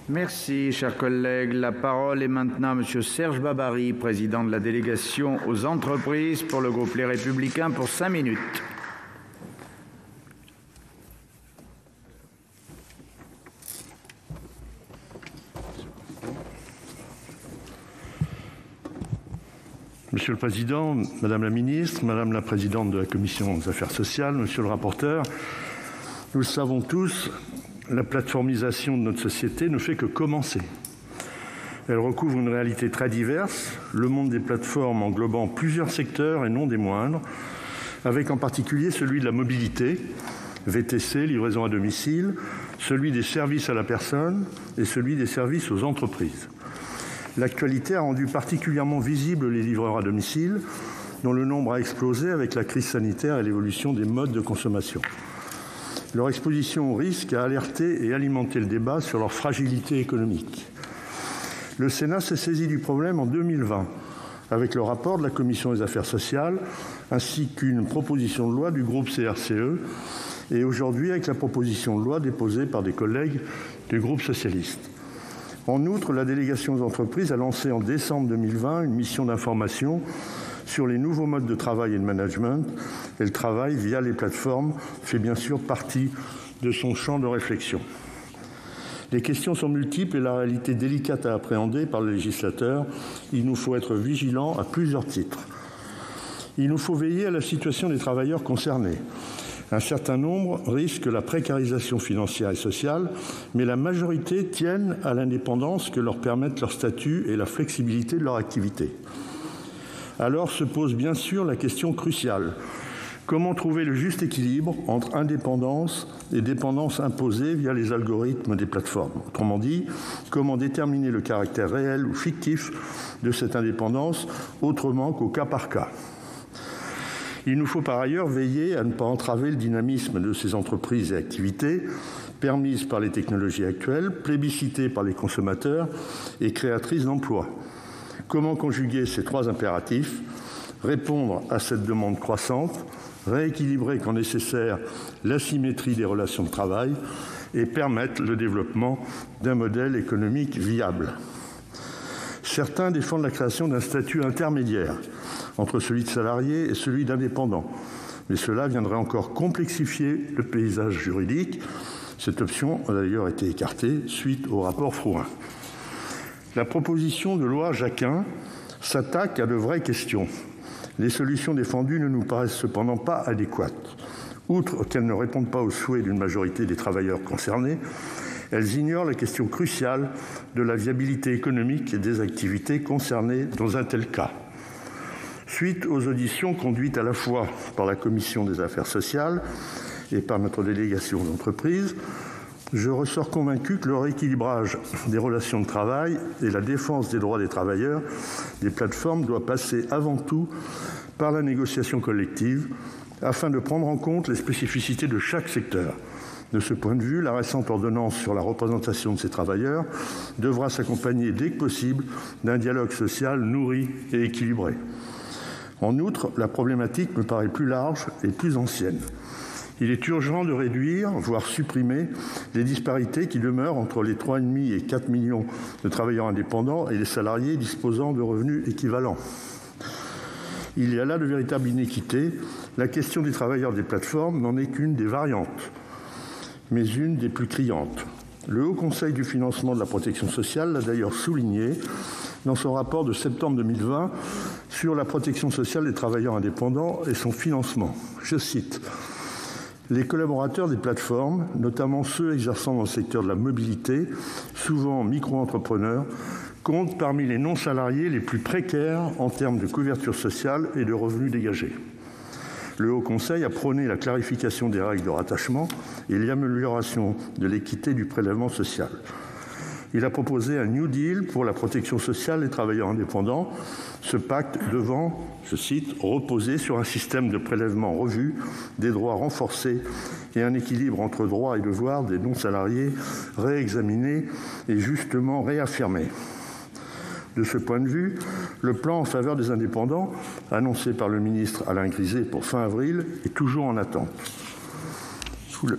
Merci, chers collègues. La parole est maintenant à M. Serge Babary, président de la délégation aux entreprises pour le groupe Les Républicains, pour 5 minutes. Monsieur le Président, Madame la Ministre, Madame la Présidente de la Commission des Affaires sociales, Monsieur le rapporteur, nous le savons tous, la plateformisation de notre société ne fait que commencer. Elle recouvre une réalité très diverse, le monde des plateformes englobant plusieurs secteurs et non des moindres, avec en particulier celui de la mobilité, VTC, livraison à domicile, celui des services à la personne et celui des services aux entreprises. L'actualité a rendu particulièrement visibles les livreurs à domicile, dont le nombre a explosé avec la crise sanitaire et l'évolution des modes de consommation. Leur exposition au risque a alerté et alimenté le débat sur leur fragilité économique. Le Sénat s'est saisi du problème en 2020, avec le rapport de la Commission des affaires sociales, ainsi qu'une proposition de loi du groupe CRCE, et aujourd'hui avec la proposition de loi déposée par des collègues du groupe socialiste. En outre, la délégation aux entreprises a lancé en décembre 2020 une mission d'information sur les nouveaux modes de travail et de management, et le travail via les plateformes fait bien sûr partie de son champ de réflexion. Les questions sont multiples et la réalité délicate à appréhender par le législateur. Il nous faut être vigilants à plusieurs titres. Il nous faut veiller à la situation des travailleurs concernés. Un certain nombre risquent la précarisation financière et sociale, mais la majorité tiennent à l'indépendance que leur permettent leur statut et la flexibilité de leur activité. Alors se pose bien sûr la question cruciale. Comment trouver le juste équilibre entre indépendance et dépendance imposée via les algorithmes des plateformes? Autrement dit, comment déterminer le caractère réel ou fictif de cette indépendance autrement qu'au cas par cas? Il nous faut par ailleurs veiller à ne pas entraver le dynamisme de ces entreprises et activités permises par les technologies actuelles, plébiscitées par les consommateurs et créatrices d'emplois. Comment conjuguer ces trois impératifs? Répondre à cette demande croissante, rééquilibrer quand nécessaire l'asymétrie des relations de travail et permettre le développement d'un modèle économique viable. Certains défendent la création d'un statut intermédiaire entre celui de salarié et celui d'indépendant, mais cela viendrait encore complexifier le paysage juridique. Cette option a d'ailleurs été écartée suite au rapport Frouin. La proposition de loi Jacquin s'attaque à de vraies questions. Les solutions défendues ne nous paraissent cependant pas adéquates. Outre qu'elles ne répondent pas aux souhaits d'une majorité des travailleurs concernés, elles ignorent la question cruciale de la viabilité économique des activités concernées dans un tel cas. Suite aux auditions conduites à la fois par la Commission des affaires sociales et par notre délégation d'entreprise, je ressors convaincu que le rééquilibrage des relations de travail et la défense des droits des travailleurs des plateformes doit passer avant tout par la négociation collective afin de prendre en compte les spécificités de chaque secteur. De ce point de vue, la récente ordonnance sur la représentation de ces travailleurs devra s'accompagner dès que possible d'un dialogue social nourri et équilibré. En outre, la problématique me paraît plus large et plus ancienne. Il est urgent de réduire, voire supprimer, les disparités qui demeurent entre les 3,5 et 4 millions de travailleurs indépendants et les salariés disposant de revenus équivalents. Il y a là de véritables inéquités. La question des travailleurs des plateformes n'en est qu'une des variantes, mais une des plus criantes. Le Haut Conseil du financement de la protection sociale l'a d'ailleurs souligné dans son rapport de septembre 2020 sur la protection sociale des travailleurs indépendants et son financement. Je cite: « Les collaborateurs des plateformes, notamment ceux exerçant dans le secteur de la mobilité, souvent micro-entrepreneurs, comptent parmi les non-salariés les plus précaires en termes de couverture sociale et de revenus dégagés. » Le Haut Conseil a prôné la clarification des règles de rattachement et l'amélioration de l'équité du prélèvement social. Il a proposé un New Deal pour la protection sociale des travailleurs indépendants, ce pacte devant, je cite, « reposer sur un système de prélèvement revu, des droits renforcés et un équilibre entre droits et devoirs des non-salariés réexaminés et justement réaffirmés ». De ce point de vue, le plan en faveur des indépendants, annoncé par le ministre Alain Griset pour fin avril, est toujours en attente.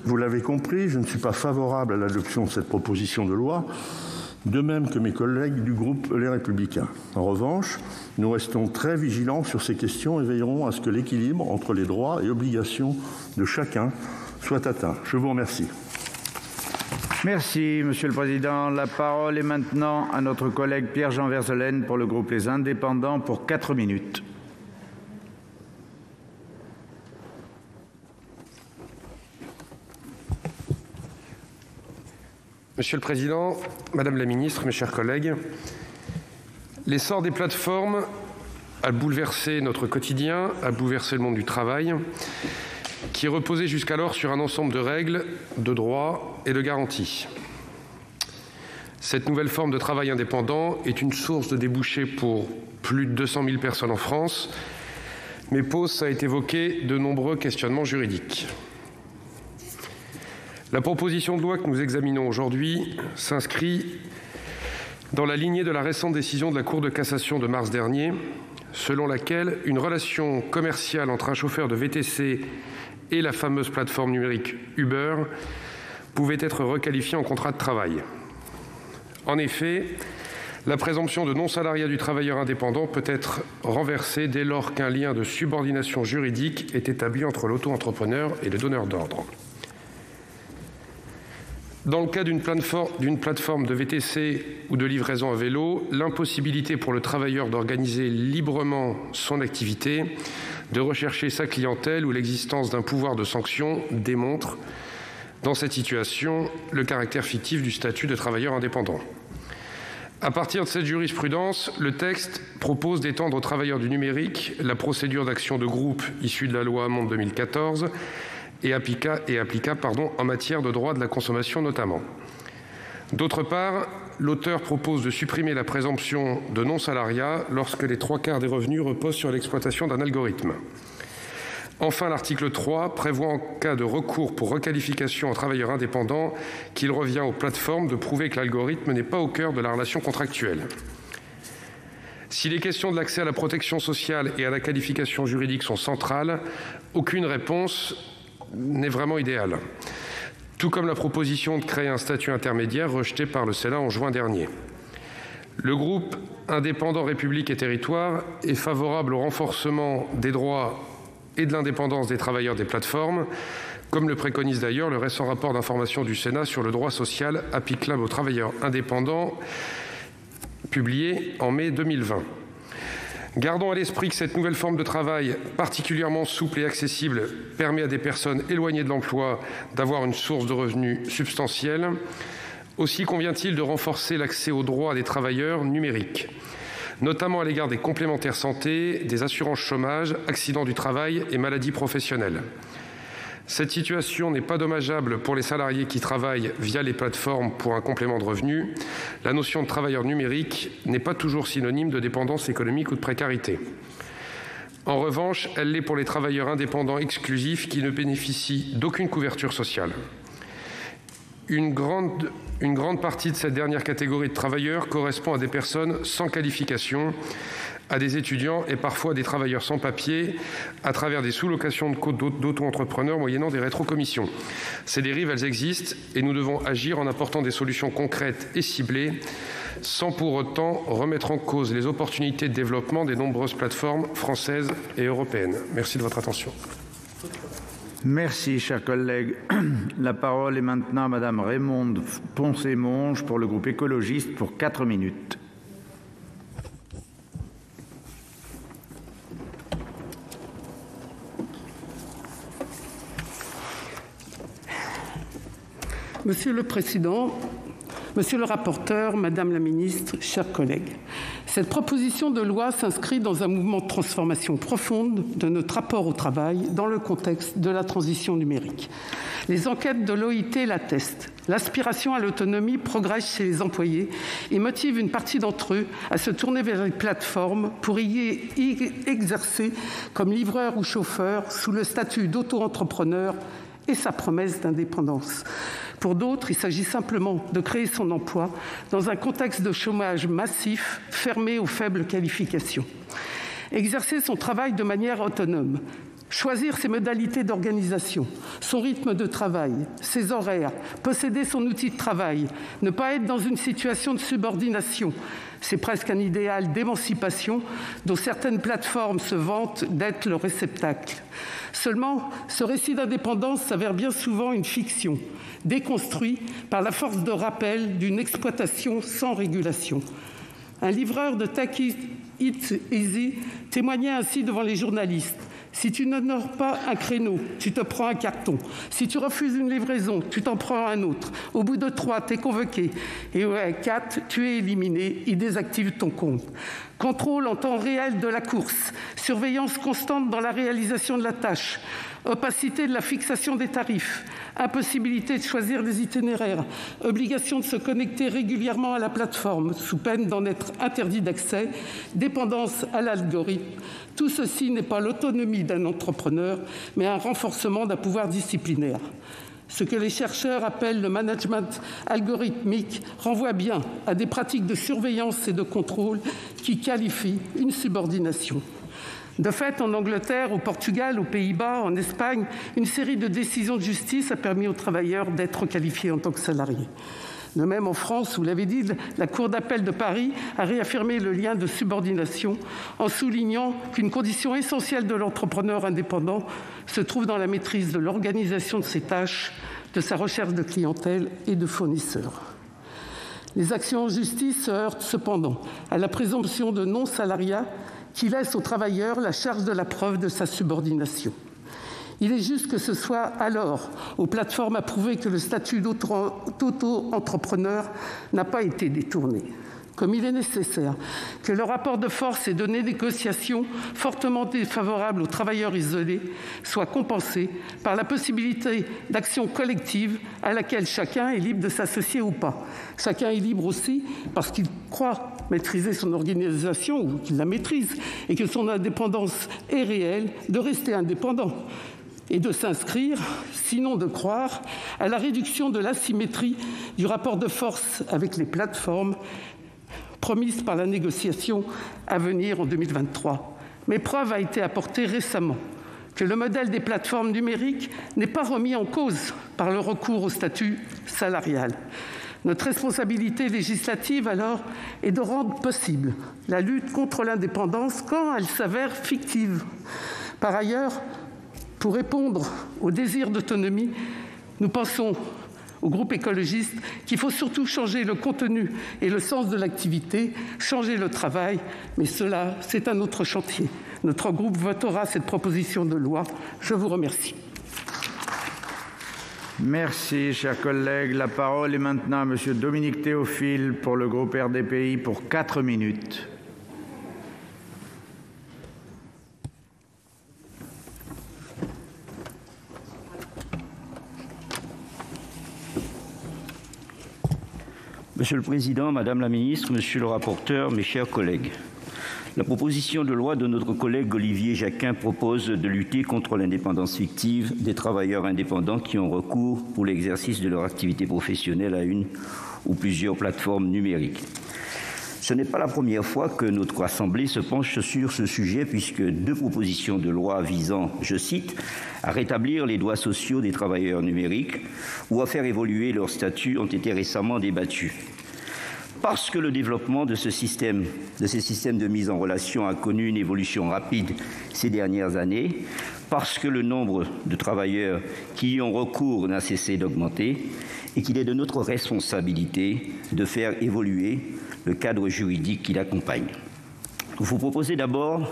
Vous l'avez compris, je ne suis pas favorable à l'adoption de cette proposition de loi, de même que mes collègues du groupe Les Républicains. En revanche, nous restons très vigilants sur ces questions et veillerons à ce que l'équilibre entre les droits et obligations de chacun soit atteint. Je vous remercie. Merci, Monsieur le Président. La parole est maintenant à notre collègue Pierre-Jean Verzelen pour le groupe Les Indépendants pour 4 minutes. Monsieur le Président, Madame la Ministre, mes chers collègues, l'essor des plateformes a bouleversé notre quotidien, a bouleversé le monde du travail, qui reposait jusqu'alors sur un ensemble de règles, de droits et de garanties. Cette nouvelle forme de travail indépendant est une source de débouchés pour plus de 200 000 personnes en France, mais pose, ça a été évoqué, de nombreux questionnements juridiques. La proposition de loi que nous examinons aujourd'hui s'inscrit dans la lignée de la récente décision de la Cour de cassation de mars dernier, selon laquelle une relation commerciale entre un chauffeur de VTC et la fameuse plateforme numérique Uber pouvait être requalifiée en contrat de travail. En effet, la présomption de non-salariat du travailleur indépendant peut être renversée dès lors qu'un lien de subordination juridique est établi entre l'auto-entrepreneur et le donneur d'ordre. Dans le cas d'une plateforme de VTC ou de livraison à vélo, l'impossibilité pour le travailleur d'organiser librement son activité, de rechercher sa clientèle ou l'existence d'un pouvoir de sanction démontre, dans cette situation, le caractère fictif du statut de travailleur indépendant. À partir de cette jurisprudence, le texte propose d'étendre aux travailleurs du numérique la procédure d'action de groupe issue de la loi Hamon 2014 et applicable en matière de droit de la consommation notamment. D'autre part, l'auteur propose de supprimer la présomption de non-salariat lorsque les 3/4 des revenus reposent sur l'exploitation d'un algorithme. Enfin, l'article 3 prévoit en cas de recours pour requalification en travailleur indépendant qu'il revient aux plateformes de prouver que l'algorithme n'est pas au cœur de la relation contractuelle. Si les questions de l'accès à la protection sociale et à la qualification juridique sont centrales, aucune réponse n'est vraiment idéale. Tout comme la proposition de créer un statut intermédiaire rejetée par le Sénat en juin dernier. Le groupe indépendant République et Territoires est favorable au renforcement des droits et de l'indépendance des travailleurs des plateformes, comme le préconise d'ailleurs le récent rapport d'information du Sénat sur le droit social applicable aux travailleurs indépendants, publié en mai 2020. Gardons à l'esprit que cette nouvelle forme de travail, particulièrement souple et accessible, permet à des personnes éloignées de l'emploi d'avoir une source de revenus substantielle. Aussi convient-il de renforcer l'accès aux droits des travailleurs numériques, notamment à l'égard des complémentaires santé, des assurances chômage, accidents du travail et maladies professionnelles. Cette situation n'est pas dommageable pour les salariés qui travaillent via les plateformes pour un complément de revenus. La notion de travailleur numérique n'est pas toujours synonyme de dépendance économique ou de précarité. En revanche, elle l'est pour les travailleurs indépendants exclusifs qui ne bénéficient d'aucune couverture sociale. Une grande partie de cette dernière catégorie de travailleurs correspond à des personnes sans qualification, à des étudiants et parfois à des travailleurs sans papier, à travers des sous-locations d'auto-entrepreneurs moyennant des rétrocommissions. Ces dérives, elles existent et nous devons agir en apportant des solutions concrètes et ciblées, sans pour autant remettre en cause les opportunités de développement des nombreuses plateformes françaises et européennes. Merci de votre attention. Merci, chers collègues. La parole est maintenant à Madame Raymonde Poncet Monge pour le groupe écologiste pour 4 minutes. Monsieur le Président, Monsieur le rapporteur, Madame la Ministre, chers collègues, cette proposition de loi s'inscrit dans un mouvement de transformation profonde de notre rapport au travail dans le contexte de la transition numérique. Les enquêtes de l'OIT l'attestent. L'aspiration à l'autonomie progresse chez les employés et motive une partie d'entre eux à se tourner vers les plateformes pour y exercer comme livreur ou chauffeur sous le statut d'auto-entrepreneur et sa promesse d'indépendance. Pour d'autres, il s'agit simplement de créer son emploi dans un contexte de chômage massif fermé aux faibles qualifications. Exercer son travail de manière autonome, choisir ses modalités d'organisation, son rythme de travail, ses horaires, posséder son outil de travail, ne pas être dans une situation de subordination, c'est presque un idéal d'émancipation dont certaines plateformes se vantent d'être le réceptacle. Seulement, ce récit d'indépendance s'avère bien souvent une fiction, déconstruit par la force de rappel d'une exploitation sans régulation. Un livreur de Take It Easy témoignait ainsi devant les journalistes. Si tu n'honores pas un créneau, tu te prends un carton. Si tu refuses une livraison, tu t'en prends un autre. Au bout de 3, tu es convoqué. Et au 4, tu es éliminé. Il désactive ton compte. Contrôle en temps réel de la course. Surveillance constante dans la réalisation de la tâche. Opacité de la fixation des tarifs. Impossibilité de choisir des itinéraires. Obligation de se connecter régulièrement à la plateforme, sous peine d'en être interdit d'accès. Dépendance à l'algorithme. Tout ceci n'est pas l'autonomie d'un entrepreneur, mais un renforcement d'un pouvoir disciplinaire. Ce que les chercheurs appellent le management algorithmique renvoie bien à des pratiques de surveillance et de contrôle qui qualifient une subordination. De fait, en Angleterre, au Portugal, aux Pays-Bas, en Espagne, une série de décisions de justice a permis aux travailleurs d'être qualifiés en tant que salariés. De même, en France, vous l'avez dit, la Cour d'appel de Paris a réaffirmé le lien de subordination en soulignant qu'une condition essentielle de l'entrepreneur indépendant se trouve dans la maîtrise de l'organisation de ses tâches, de sa recherche de clientèle et de fournisseurs. Les actions en justice se heurtent cependant à la présomption de non-salariat qui laisse au travailleur la charge de la preuve de sa subordination. Il est juste que ce soit alors aux plateformes à prouver que le statut d'auto-entrepreneur n'a pas été détourné. Comme il est nécessaire que le rapport de force et de négociation fortement défavorable aux travailleurs isolés soit compensé par la possibilité d'action collective à laquelle chacun est libre de s'associer ou pas. Chacun est libre aussi parce qu'il croit maîtriser son organisation ou qu'il la maîtrise et que son indépendance est réelle, de rester indépendant et de s'inscrire, sinon de croire, à la réduction de l'asymétrie du rapport de force avec les plateformes promise par la négociation à venir en 2023. Mais preuve a été apportée récemment que le modèle des plateformes numériques n'est pas remis en cause par le recours au statut salarial. Notre responsabilité législative, alors, est de rendre possible la lutte contre l'indépendance quand elle s'avère fictive. Par ailleurs, pour répondre au désir d'autonomie, nous pensons au groupe écologiste qu'il faut surtout changer le contenu et le sens de l'activité, changer le travail, mais cela, c'est un autre chantier. Notre groupe votera cette proposition de loi. Je vous remercie. Merci, chers collègues. La parole est maintenant à M. Dominique Théophile pour le groupe RDPI pour 4 minutes. Monsieur le Président, Madame la Ministre, Monsieur le rapporteur, mes chers collègues, la proposition de loi de notre collègue Olivier Jacquin propose de lutter contre l'indépendance fictive des travailleurs indépendants qui ont recours pour l'exercice de leur activité professionnelle à une ou plusieurs plateformes numériques. Ce n'est pas la première fois que notre Assemblée se penche sur ce sujet puisque 2 propositions de loi visant, je cite, à rétablir les droits sociaux des travailleurs numériques ou à faire évoluer leur statut ont été récemment débattues. Parce que le développement de ces systèmes de mise en relation a connu une évolution rapide ces dernières années, parce que le nombre de travailleurs qui y ont recours n'a cessé d'augmenter et qu'il est de notre responsabilité de faire évoluer le cadre juridique qui l'accompagne. Vous proposez d'abord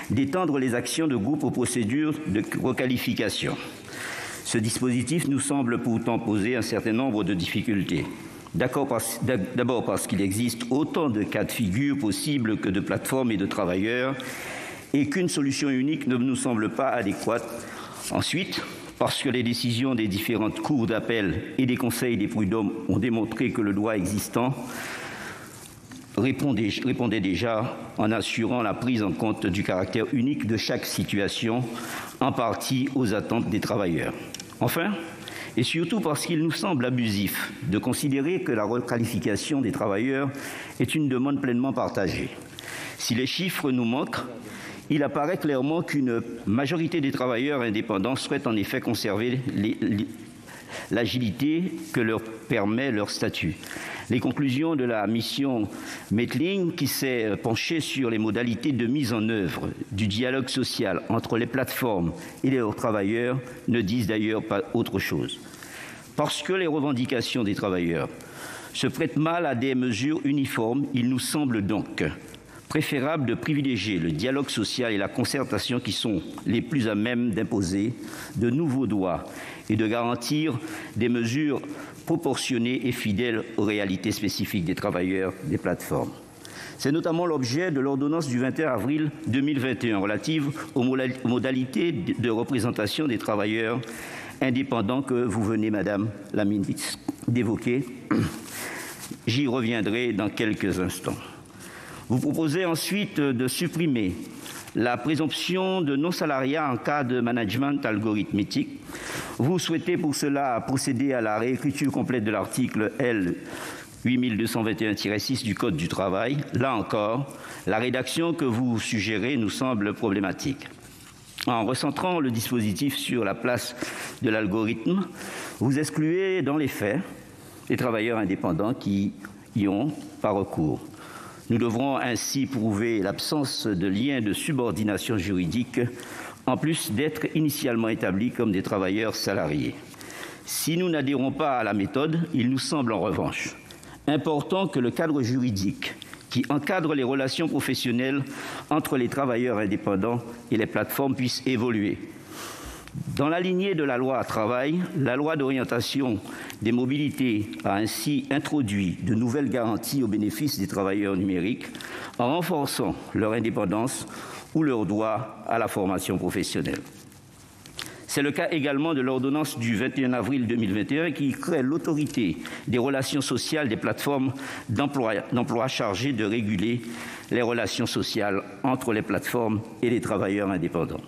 d'étendre les actions de groupe aux procédures de requalification. Ce dispositif nous semble pourtant poser un certain nombre de difficultés. D'abord parce qu'il existe autant de cas de figure possibles que de plateformes et de travailleurs et qu'une solution unique ne nous semble pas adéquate. Ensuite, parce que les décisions des différentes cours d'appel et des conseils des prud'hommes ont démontré que le droit existant répondait déjà en assurant la prise en compte du caractère unique de chaque situation, en partie aux attentes des travailleurs. Enfin, et surtout parce qu'il nous semble abusif de considérer que la requalification des travailleurs est une demande pleinement partagée. Si les chiffres nous manquent, il apparaît clairement qu'une majorité des travailleurs indépendants souhaitent en effet conserver l'agilité que leur permet leur statut. Les conclusions de la mission Mettling, qui s'est penchée sur les modalités de mise en œuvre du dialogue social entre les plateformes et leurs travailleurs, ne disent d'ailleurs pas autre chose. Parce que les revendications des travailleurs se prête mal à des mesures uniformes. Il nous semble donc préférable de privilégier le dialogue social et la concertation qui sont les plus à même d'imposer de nouveaux droits et de garantir des mesures proportionnées et fidèles aux réalités spécifiques des travailleurs des plateformes. C'est notamment l'objet de l'ordonnance du 21 avril 2021 relative aux modalités de représentation des travailleurs indépendants que vous venez, Madame la ministre, d'évoquer. J'y reviendrai dans quelques instants. Vous proposez ensuite de supprimer la présomption de non-salariat en cas de management algorithmique. Vous souhaitez pour cela procéder à la réécriture complète de l'article L. 8221-6 du Code du travail. Là encore, la rédaction que vous suggérez nous semble problématique. En recentrant le dispositif sur la place de l'algorithme, vous excluez dans les faits les travailleurs indépendants qui y ont pas recours. Nous devrons ainsi prouver l'absence de lien de subordination juridique, en plus d'être initialement établis comme des travailleurs salariés. Si nous n'adhérons pas à la méthode, il nous semble en revanche important que le cadre juridique qui encadre les relations professionnelles entre les travailleurs indépendants et les plateformes puisse évoluer. Dans la lignée de la loi travail, la loi d'orientation des mobilités a ainsi introduit de nouvelles garanties au bénéfice des travailleurs numériques en renforçant leur indépendance ou leur droit à la formation professionnelle. C'est le cas également de l'ordonnance du 21 avril 2021 qui crée l'autorité des relations sociales des plateformes d'emploi chargées de réguler les relations sociales entre les plateformes et les travailleurs indépendants.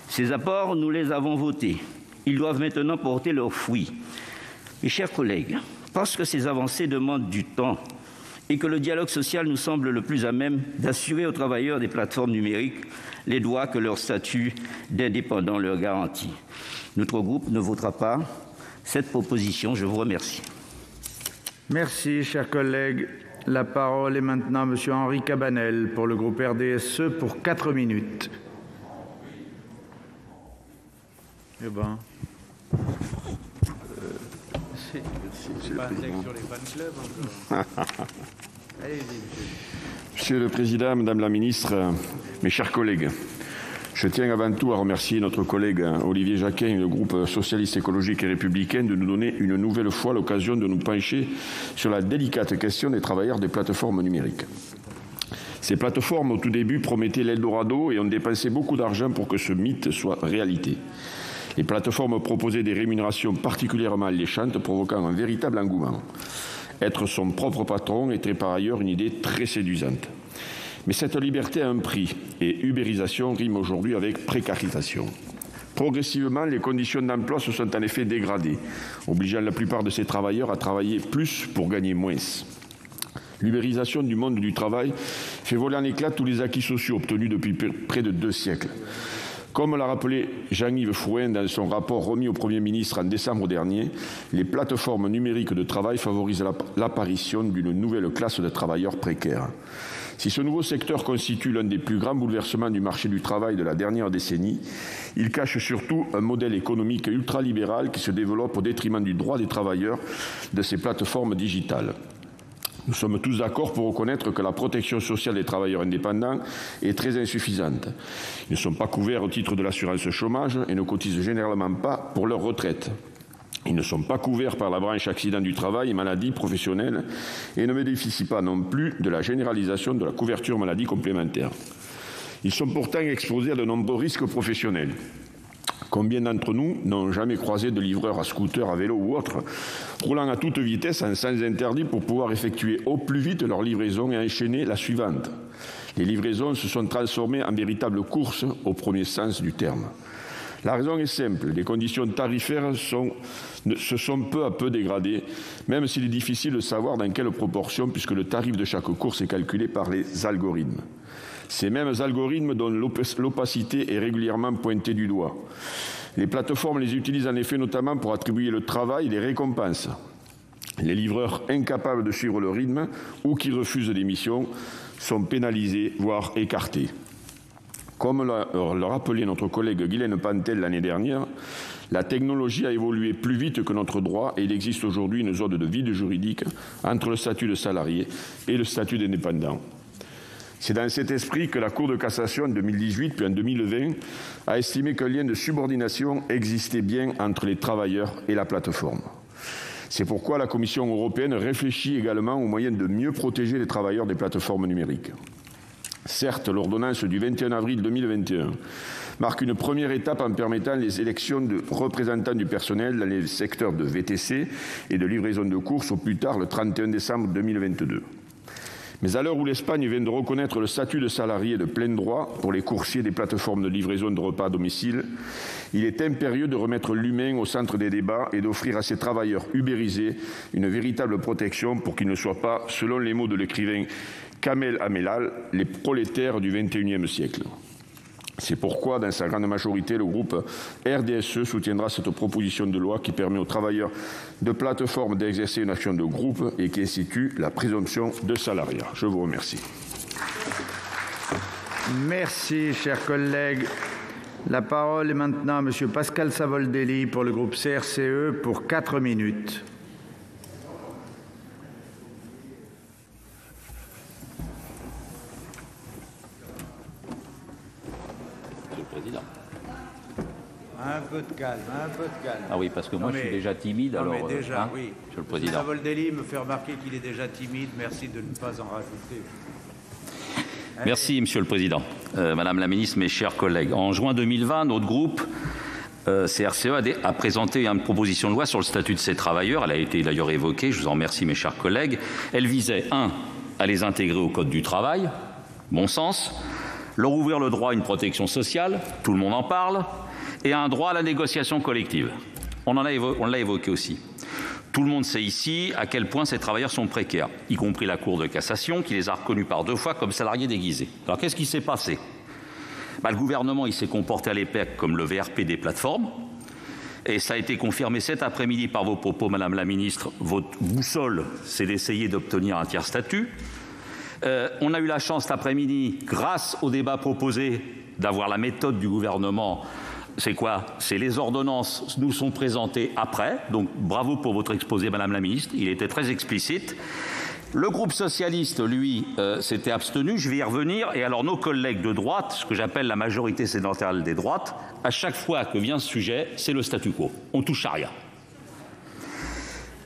Ces apports, nous les avons votés. Ils doivent maintenant porter leurs fruits. Mes chers collègues, parce que ces avancées demandent du temps et que le dialogue social nous semble le plus à même d'assurer aux travailleurs des plateformes numériques les droits que leur statut d'indépendant leur garantit. Notre groupe ne votera pas cette proposition. Je vous remercie. Merci, chers collègues. La parole est maintenant à M. Henri Cabanel pour le groupe RDSE pour 4 minutes. Eh ben. C'est pas un texte sur les fan clubs. Allez-y, Monsieur le Président, Madame la Ministre, mes chers collègues, je tiens avant tout à remercier notre collègue Olivier Jacquin et le groupe socialiste, écologique et républicain de nous donner une nouvelle fois l'occasion de nous pencher sur la délicate question des travailleurs des plateformes numériques. Ces plateformes, au tout début, promettaient l'Eldorado et ont dépensé beaucoup d'argent pour que ce mythe soit réalité. Les plateformes proposaient des rémunérations particulièrement alléchantes, provoquant un véritable engouement. Être son propre patron était par ailleurs une idée très séduisante. Mais cette liberté a un prix, et ubérisation rime aujourd'hui avec précarisation. Progressivement, les conditions d'emploi se sont en effet dégradées, obligeant la plupart de ces travailleurs à travailler plus pour gagner moins. L'ubérisation du monde du travail fait voler en éclats tous les acquis sociaux obtenus depuis près de 2 siècles. Comme l'a rappelé Jean-Yves Frouin dans son rapport remis au Premier ministre en décembre dernier, les plateformes numériques de travail favorisent l'apparition d'une nouvelle classe de travailleurs précaires. Si ce nouveau secteur constitue l'un des plus grands bouleversements du marché du travail de la dernière décennie, il cache surtout un modèle économique ultralibéral qui se développe au détriment du droit des travailleurs de ces plateformes digitales. Nous sommes tous d'accord pour reconnaître que la protection sociale des travailleurs indépendants est très insuffisante. Ils ne sont pas couverts au titre de l'assurance chômage et ne cotisent généralement pas pour leur retraite. Ils ne sont pas couverts par la branche accident du travail et maladie professionnelle et ne bénéficient pas non plus de la généralisation de la couverture maladie complémentaire. Ils sont pourtant exposés à de nombreux risques professionnels. Combien d'entre nous n'ont jamais croisé de livreurs à scooter, à vélo ou autre, roulant à toute vitesse en sens interdit pour pouvoir effectuer au plus vite leur livraison et enchaîner la suivante. Les livraisons se sont transformées en véritables courses au premier sens du terme. La raison est simple, les conditions tarifaires se sont peu à peu dégradées, même s'il est difficile de savoir dans quelle proportion, puisque le tarif de chaque course est calculé par les algorithmes. Ces mêmes algorithmes dont l'opacité est régulièrement pointée du doigt. Les plateformes les utilisent en effet notamment pour attribuer le travail et les récompenses. Les livreurs incapables de suivre le rythme ou qui refusent des missions sont pénalisés, voire écartés. Comme l'a rappelé notre collègue Guylaine Pantel l'année dernière, La technologie a évolué plus vite que notre droit et il existe aujourd'hui une zone de vide juridique entre le statut de salarié et le statut d'indépendant. C'est dans cet esprit que la Cour de cassation en 2018 puis en 2020 a estimé qu'un lien de subordination existait bien entre les travailleurs et la plateforme. C'est pourquoi la Commission européenne réfléchit également aux moyens de mieux protéger les travailleurs des plateformes numériques. Certes, l'ordonnance du 21 avril 2021 marque une première étape en permettant les élections de représentants du personnel dans les secteurs de VTC et de livraison de courses au plus tard le 31 décembre 2022. Mais à l'heure où l'Espagne vient de reconnaître le statut de salarié de plein droit pour les coursiers des plateformes de livraison de repas à domicile, il est impérieux de remettre l'humain au centre des débats et d'offrir à ces travailleurs ubérisés une véritable protection pour qu'ils ne soient pas, selon les mots de l'écrivain Kamel Amelal, les prolétaires du XXIe siècle. C'est pourquoi, dans sa grande majorité, le groupe RDSE soutiendra cette proposition de loi qui permet aux travailleurs de plateforme d'exercer une action de groupe et qui institue la présomption de salariat. Je vous remercie. Merci, chers collègues. La parole est maintenant à M. Pascal Savoldelli pour le groupe CRCE pour 4 minutes. Un peu de calme, un peu de calme. Ah oui, parce que moi je suis déjà timide, non, alors. Mais déjà, hein, oui. Monsieur le Président. Savoldelli me fait remarquer qu'il est déjà timide. Merci de ne pas en rajouter. Merci, Monsieur le Président. Madame la Ministre, mes chers collègues. En juin 2020, notre groupe CRCE a présenté une proposition de loi sur le statut de ces travailleurs. Elle a été d'ailleurs évoquée, je vous en remercie, mes chers collègues. Elle visait, 1, à les intégrer au Code du travail, bon sens, leur ouvrir le droit à une protection sociale, tout le monde en parle, et un droit à la négociation collective. On l'a évoqué aussi. Tout le monde sait ici à quel point ces travailleurs sont précaires, y compris la Cour de cassation qui les a reconnus par 2 fois comme salariés déguisés. Alors qu'est-ce qui s'est passé ? Le gouvernement il s'est comporté à l'EPEC comme le VRP des plateformes, et ça a été confirmé cet après-midi par vos propos, Madame la Ministre. Votre boussole, c'est d'essayer d'obtenir un tiers-statut. On a eu la chance cet après-midi, grâce au débat proposé, d'avoir la méthode du gouvernement. C'est quoi? C'est les ordonnances nous sont présentées après. Donc bravo pour votre exposé, Madame la Ministre. Il était très explicite. Le groupe socialiste, lui, s'était abstenu. Je vais y revenir. Et alors nos collègues de droite, ce que j'appelle la majorité sénatoriale des droites, à chaque fois que vient ce sujet, c'est le statu quo. On touche à rien.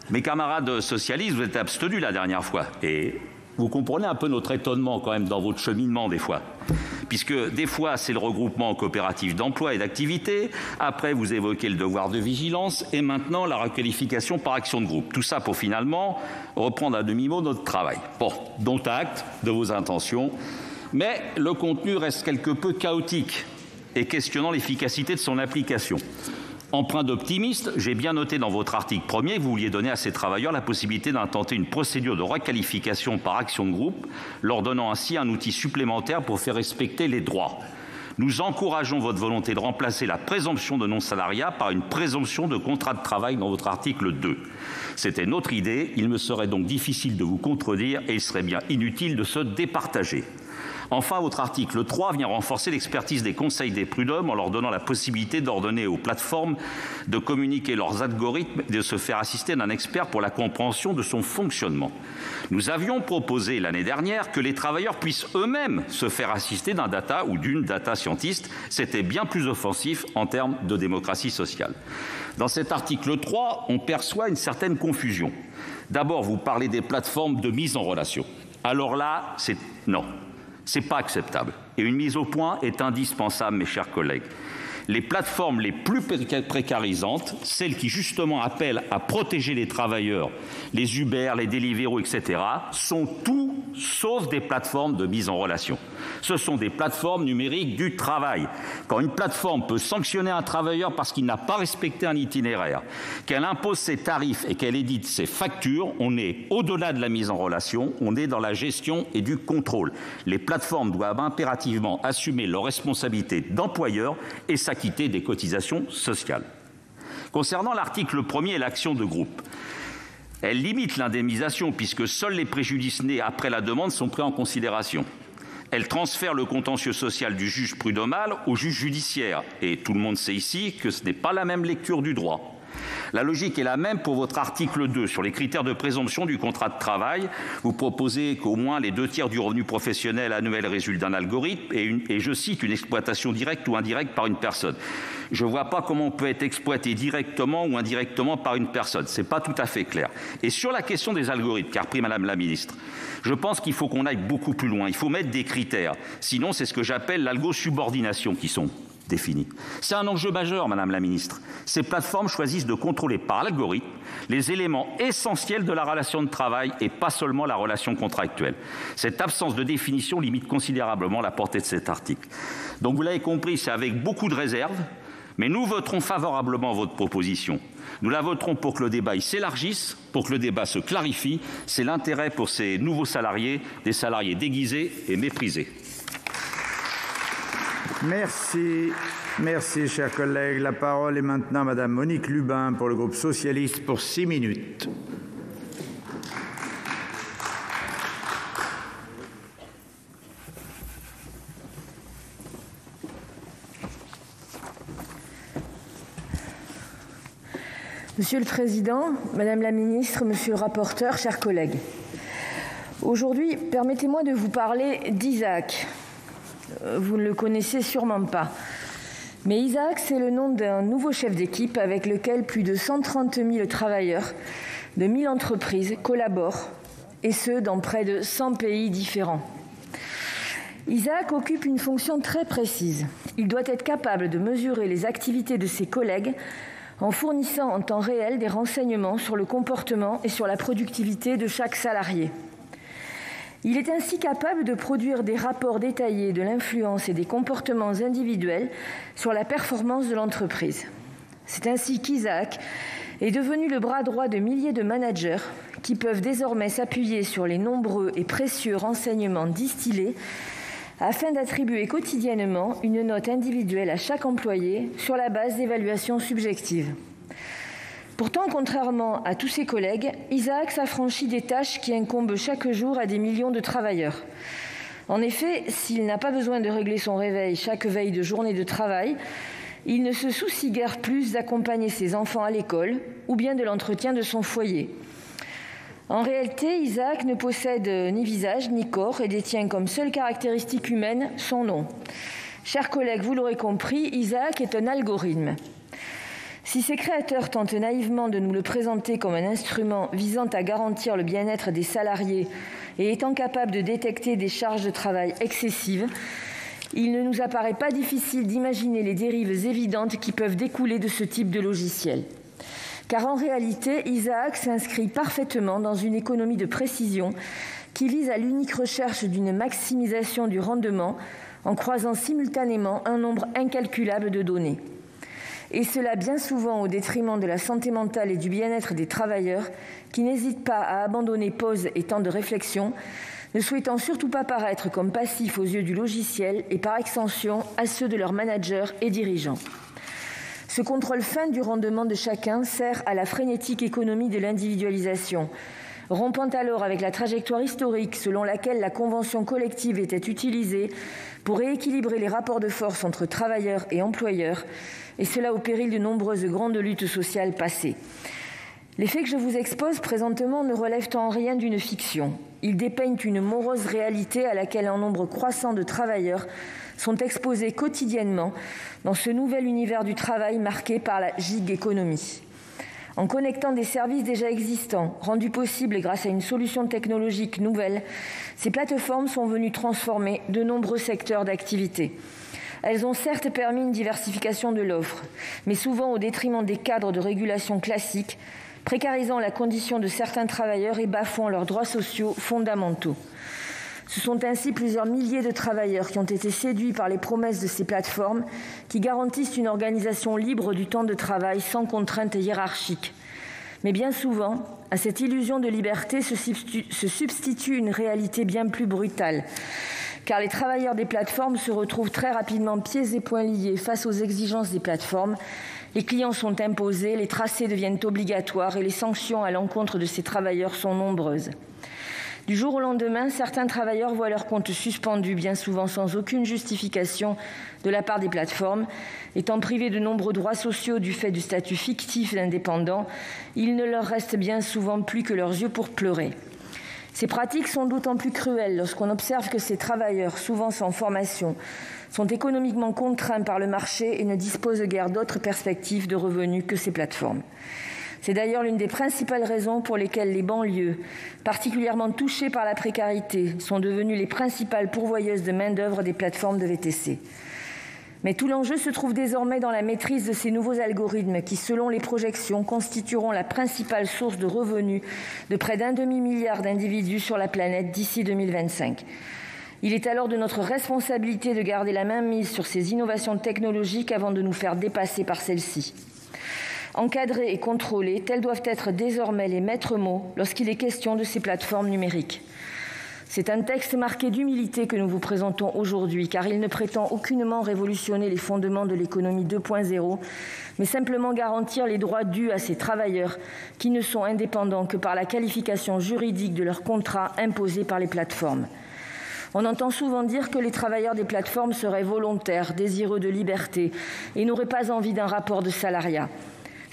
Mes camarades socialistes, vous êtes abstenus la dernière fois. Et vous comprenez un peu notre étonnement quand même dans votre cheminement des fois. Puisque des fois, c'est le regroupement en coopérative d'emploi et d'activité. Après, vous évoquez le devoir de vigilance. Et maintenant, la requalification par action de groupe. Tout ça pour finalement reprendre à demi-mot notre travail. Bon, dont acte de vos intentions. Mais le contenu reste quelque peu chaotique et questionnant l'efficacité de son application. Empreint d'optimiste, j'ai bien noté dans votre article 1er que vous vouliez donner à ces travailleurs la possibilité d'intenter une procédure de requalification par action de groupe, leur donnant ainsi un outil supplémentaire pour faire respecter les droits. Nous encourageons votre volonté de remplacer la présomption de non-salariat par une présomption de contrat de travail dans votre article 2. C'était notre idée, il me serait donc difficile de vous contredire et il serait bien inutile de se départager. Enfin, votre article 3 vient renforcer l'expertise des conseils des prud'hommes en leur donnant la possibilité d'ordonner aux plateformes de communiquer leurs algorithmes et de se faire assister d'un expert pour la compréhension de son fonctionnement. Nous avions proposé l'année dernière que les travailleurs puissent eux-mêmes se faire assister d'un data ou d'une data scientist. C'était bien plus offensif en termes de démocratie sociale. Dans cet article 3, on perçoit une certaine confusion. D'abord, vous parlez des plateformes de mise en relation. Alors là, non. Ce n'est pas acceptable. Et une mise au point est indispensable, mes chers collègues. Les plateformes les plus précarisantes, celles qui justement appellent à protéger les travailleurs, les Uber, les Deliveroo, etc., sont tout sauf des plateformes de mise en relation. Ce sont des plateformes numériques du travail. Quand une plateforme peut sanctionner un travailleur parce qu'il n'a pas respecté un itinéraire, qu'elle impose ses tarifs et qu'elle édite ses factures, on est au-delà de la mise en relation, on est dans la gestion et du contrôle. Les plateformes doivent impérativement assumer leurs responsabilités d'employeur et s'acquitter des cotisations sociales. Concernant l'article 1er et l'action de groupe, elle limite l'indemnisation puisque seuls les préjudices nés après la demande sont pris en considération. Elle transfère le contentieux social du juge prud'homal au juge judiciaire. Et tout le monde sait ici que ce n'est pas la même lecture du droit. La logique est la même pour votre article 2 sur les critères de présomption du contrat de travail. Vous proposez qu'au moins les 2/3 du revenu professionnel annuel résultent d'un algorithme et je cite, une exploitation directe ou indirecte par une personne. Je ne vois pas comment on peut être exploité directement ou indirectement par une personne. Ce n'est pas tout à fait clair. Et sur la question des algorithmes, qu'a repris Madame la Ministre, je pense qu'il faut qu'on aille beaucoup plus loin. Il faut mettre des critères. Sinon, c'est ce que j'appelle l'algo-subordination qui sont définis. C'est un enjeu majeur, Madame la Ministre. Ces plateformes choisissent de contrôler par l'algorithme les éléments essentiels de la relation de travail et pas seulement la relation contractuelle. Cette absence de définition limite considérablement la portée de cet article. Donc vous l'avez compris, c'est avec beaucoup de réserve, mais nous voterons favorablement votre proposition. Nous la voterons pour que le débat s'élargisse, pour que le débat se clarifie. C'est l'intérêt pour ces nouveaux salariés, des salariés déguisés et méprisés. Merci. Merci, chers collègues. La parole est maintenant à Madame Monique Lubin pour le groupe socialiste pour 6 minutes. Monsieur le Président, Madame la Ministre, Monsieur le rapporteur, chers collègues. Aujourd'hui, permettez-moi de vous parler d'Isaac. Vous ne le connaissez sûrement pas. Mais Isaac, c'est le nom d'un nouveau chef d'équipe avec lequel plus de 130 000 travailleurs de 1000 entreprises collaborent, et ce, dans près de 100 pays différents. Isaac occupe une fonction très précise. Il doit être capable de mesurer les activités de ses collègues en fournissant en temps réel des renseignements sur le comportement et sur la productivité de chaque salarié. Il est ainsi capable de produire des rapports détaillés de l'influence et des comportements individuels sur la performance de l'entreprise. C'est ainsi qu'Isaac est devenu le bras droit de milliers de managers qui peuvent désormais s'appuyer sur les nombreux et précieux renseignements distillés afin d'attribuer quotidiennement une note individuelle à chaque employé sur la base d'évaluations subjectives. Pourtant, contrairement à tous ses collègues, Isaac s'affranchit des tâches qui incombent chaque jour à des millions de travailleurs. En effet, s'il n'a pas besoin de régler son réveil chaque veille de journée de travail, il ne se soucie guère plus d'accompagner ses enfants à l'école ou bien de l'entretien de son foyer. En réalité, Isaac ne possède ni visage ni corps et détient comme seule caractéristique humaine son nom. Chers collègues, vous l'aurez compris, Isaac est un algorithme. Si ses créateurs tentent naïvement de nous le présenter comme un instrument visant à garantir le bien-être des salariés et étant capable de détecter des charges de travail excessives, il ne nous apparaît pas difficile d'imaginer les dérives évidentes qui peuvent découler de ce type de logiciel. Car en réalité, Isaac s'inscrit parfaitement dans une économie de précision qui vise à l'unique recherche d'une maximisation du rendement en croisant simultanément un nombre incalculable de données. Et cela bien souvent au détriment de la santé mentale et du bien-être des travailleurs qui n'hésitent pas à abandonner pauses et temps de réflexion, ne souhaitant surtout pas paraître comme passifs aux yeux du logiciel et par extension à ceux de leurs managers et dirigeants. Ce contrôle fin du rendement de chacun sert à la frénétique économie de l'individualisation, rompant alors avec la trajectoire historique selon laquelle la convention collective était utilisée pour rééquilibrer les rapports de force entre travailleurs et employeurs, et cela au péril de nombreuses grandes luttes sociales passées. Les faits que je vous expose présentement ne relèvent en rien d'une fiction. Ils dépeignent une morose réalité à laquelle un nombre croissant de travailleurs sont exposés quotidiennement dans ce nouvel univers du travail marqué par la gig économie. En connectant des services déjà existants, rendus possibles grâce à une solution technologique nouvelle, ces plateformes sont venues transformer de nombreux secteurs d'activité. Elles ont certes permis une diversification de l'offre, mais souvent au détriment des cadres de régulation classiques, précarisant la condition de certains travailleurs et bafouant leurs droits sociaux fondamentaux. Ce sont ainsi plusieurs milliers de travailleurs qui ont été séduits par les promesses de ces plateformes qui garantissent une organisation libre du temps de travail sans contraintes hiérarchiques. Mais bien souvent, à cette illusion de liberté se substitue une réalité bien plus brutale, car les travailleurs des plateformes se retrouvent très rapidement pieds et poings liés face aux exigences des plateformes. Les clients sont imposés, les tracés deviennent obligatoires et les sanctions à l'encontre de ces travailleurs sont nombreuses. Du jour au lendemain, certains travailleurs voient leur compte suspendu, bien souvent sans aucune justification de la part des plateformes. Étant privés de nombreux droits sociaux du fait du statut fictif d'indépendant, il ne leur reste bien souvent plus que leurs yeux pour pleurer. Ces pratiques sont d'autant plus cruelles lorsqu'on observe que ces travailleurs, souvent sans formation, sont économiquement contraints par le marché et ne disposent guère d'autres perspectives de revenus que ces plateformes. C'est d'ailleurs l'une des principales raisons pour lesquelles les banlieues, particulièrement touchées par la précarité, sont devenues les principales pourvoyeuses de main-d'œuvre des plateformes de VTC. Mais tout l'enjeu se trouve désormais dans la maîtrise de ces nouveaux algorithmes qui, selon les projections, constitueront la principale source de revenus de près d'1 demi-milliard d'individus sur la planète d'ici 2025. Il est alors de notre responsabilité de garder la main mise sur ces innovations technologiques avant de nous faire dépasser par celles-ci. Encadrées et contrôlées, tels doivent être désormais les maîtres mots lorsqu'il est question de ces plateformes numériques. C'est un texte marqué d'humilité que nous vous présentons aujourd'hui, car il ne prétend aucunement révolutionner les fondements de l'économie 2.0, mais simplement garantir les droits dus à ces travailleurs qui ne sont indépendants que par la qualification juridique de leur contrat imposé par les plateformes. On entend souvent dire que les travailleurs des plateformes seraient volontaires, désireux de liberté et n'auraient pas envie d'un rapport de salariat.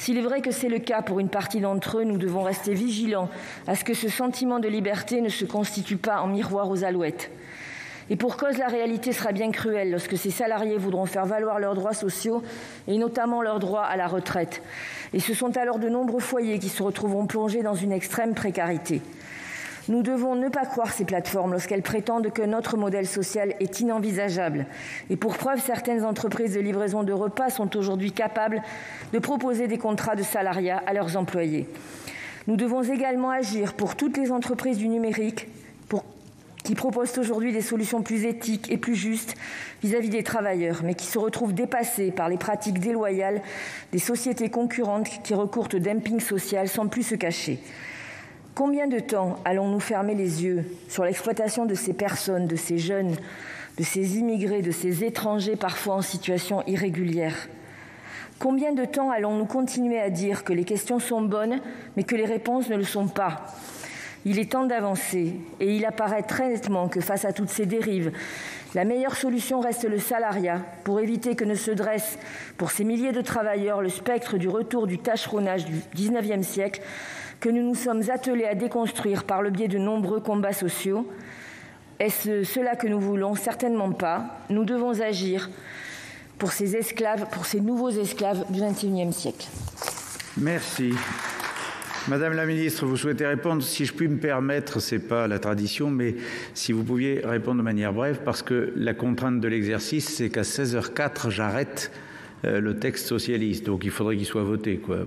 S'il est vrai que c'est le cas pour une partie d'entre eux, nous devons rester vigilants à ce que ce sentiment de liberté ne se constitue pas en miroir aux alouettes. Et pour cause, la réalité sera bien cruelle lorsque ces salariés voudront faire valoir leurs droits sociaux et notamment leur droit à la retraite. Et ce sont alors de nombreux foyers qui se retrouveront plongés dans une extrême précarité. Nous devons ne pas croire ces plateformes lorsqu'elles prétendent que notre modèle social est inenvisageable. Et pour preuve, certaines entreprises de livraison de repas sont aujourd'hui capables de proposer des contrats de salariat à leurs employés. Nous devons également agir pour toutes les entreprises du numérique qui proposent aujourd'hui des solutions plus éthiques et plus justes vis-à-vis des travailleurs, mais qui se retrouvent dépassées par les pratiques déloyales des sociétés concurrentes qui recourent au dumping social sans plus se cacher. Combien de temps allons-nous fermer les yeux sur l'exploitation de ces personnes, de ces jeunes, de ces immigrés, de ces étrangers parfois en situation irrégulière ? Combien de temps allons-nous continuer à dire que les questions sont bonnes, mais que les réponses ne le sont pas ? Il est temps d'avancer et il apparaît très nettement que face à toutes ces dérives, la meilleure solution reste le salariat pour éviter que ne se dresse pour ces milliers de travailleurs le spectre du retour du tâcheronnage du XIXe siècle que nous nous sommes attelés à déconstruire par le biais de nombreux combats sociaux. Est-ce cela que nous voulons ? Certainement pas. Nous devons agir pour ces esclaves, pour ces nouveaux esclaves du XXIe siècle. Merci. Madame la ministre, vous souhaitez répondre? Si je puis me permettre, ce n'est pas la tradition, mais si vous pouviez répondre de manière brève, parce que la contrainte de l'exercice, c'est qu'à 16h04, j'arrête le texte socialiste. Donc il faudrait qu'il soit voté, quoi.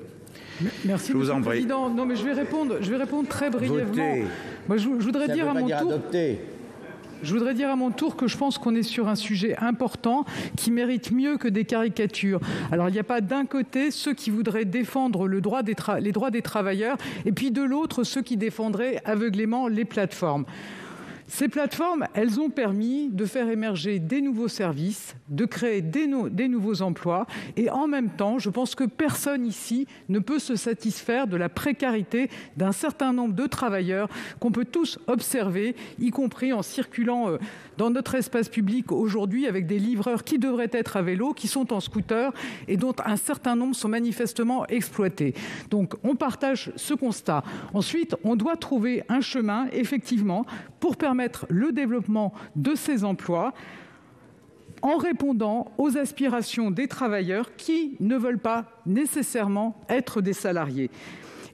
Merci, Monsieur le Président. Non, mais je vais répondre très brièvement. Moi, je voudrais dire à mon tour... Je voudrais dire à mon tour que je pense qu'on est sur un sujet important qui mérite mieux que des caricatures. Alors, il n'y a pas d'un côté ceux qui voudraient défendre les droits des travailleurs et puis de l'autre ceux qui défendraient aveuglément les plateformes. Ces plateformes, elles ont permis de faire émerger des nouveaux services, de créer des nouveaux emplois. Et en même temps, je pense que personne ici ne peut se satisfaire de la précarité d'un certain nombre de travailleurs qu'on peut tous observer, y compris en circulant dans notre espace public aujourd'hui avec des livreurs qui devraient être à vélo, qui sont en scooter et dont un certain nombre sont manifestement exploités. Donc on partage ce constat. Ensuite, on doit trouver un chemin, effectivement, pour permettre le développement de ces emplois en répondant aux aspirations des travailleurs qui ne veulent pas nécessairement être des salariés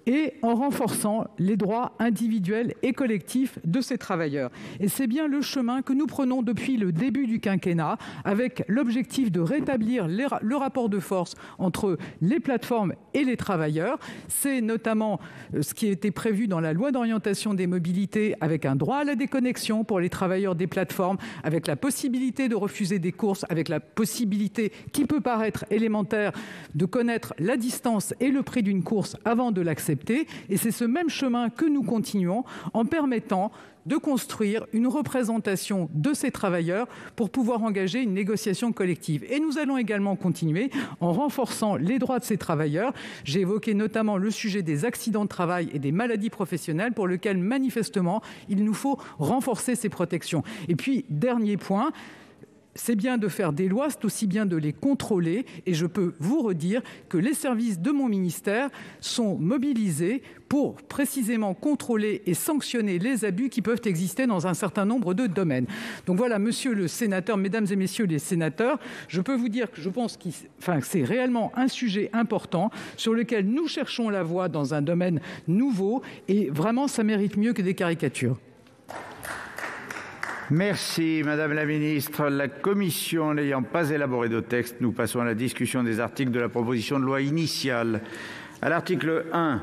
et en renforçant les droits individuels et collectifs de ces travailleurs. Et c'est bien le chemin que nous prenons depuis le début du quinquennat, avec l'objectif de rétablir le rapport de force entre les plateformes et les travailleurs. C'est notamment ce qui a été prévu dans la loi d'orientation des mobilités, avec un droit à la déconnexion pour les travailleurs des plateformes, avec la possibilité de refuser des courses, avec la possibilité, qui peut paraître élémentaire, de connaître la distance et le prix d'une course avant de l'accepter. accepté. Et c'est ce même chemin que nous continuons en permettant de construire une représentation de ces travailleurs pour pouvoir engager une négociation collective. Et nous allons également continuer en renforçant les droits de ces travailleurs. J'ai évoqué notamment le sujet des accidents de travail et des maladies professionnelles pour lequel, manifestement, il nous faut renforcer ces protections. Et puis, dernier point, c'est bien de faire des lois, c'est aussi bien de les contrôler. Et je peux vous redire que les services de mon ministère sont mobilisés pour précisément contrôler et sanctionner les abus qui peuvent exister dans un certain nombre de domaines. Donc voilà, monsieur le sénateur, mesdames et messieurs les sénateurs, je peux vous dire que je pense que c'est réellement un sujet important sur lequel nous cherchons la voie dans un domaine nouveau. Et vraiment, ça mérite mieux que des caricatures. Merci, Madame la Ministre. La Commission n'ayant pas élaboré de texte, nous passons à la discussion des articles de la proposition de loi initiale. À l'article 1,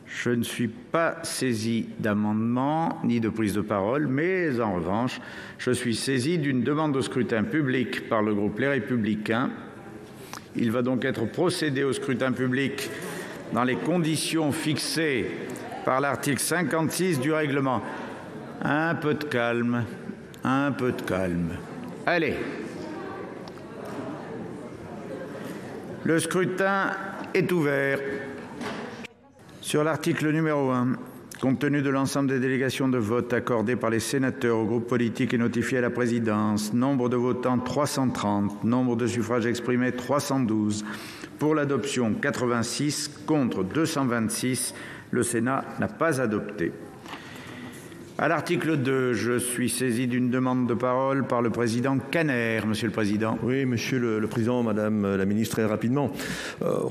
je ne suis pas saisi d'amendement ni de prise de parole, mais en revanche, je suis saisi d'une demande de scrutin public par le groupe Les Républicains. Il va donc être procédé au scrutin public dans les conditions fixées par l'article 56 du règlement. Un peu de calme, un peu de calme. Allez. Le scrutin est ouvert. Sur l'article numéro 1, compte tenu de l'ensemble des délégations de vote accordées par les sénateurs aux groupes politiques et notifiées à la présidence, nombre de votants 330, nombre de suffrages exprimés 312, pour l'adoption 86, contre 226, le Sénat n'a pas adopté. À l'article 2, je suis saisi d'une demande de parole par le président Caner. Monsieur le Président. Oui, Monsieur le Président, Madame la Ministre, très rapidement.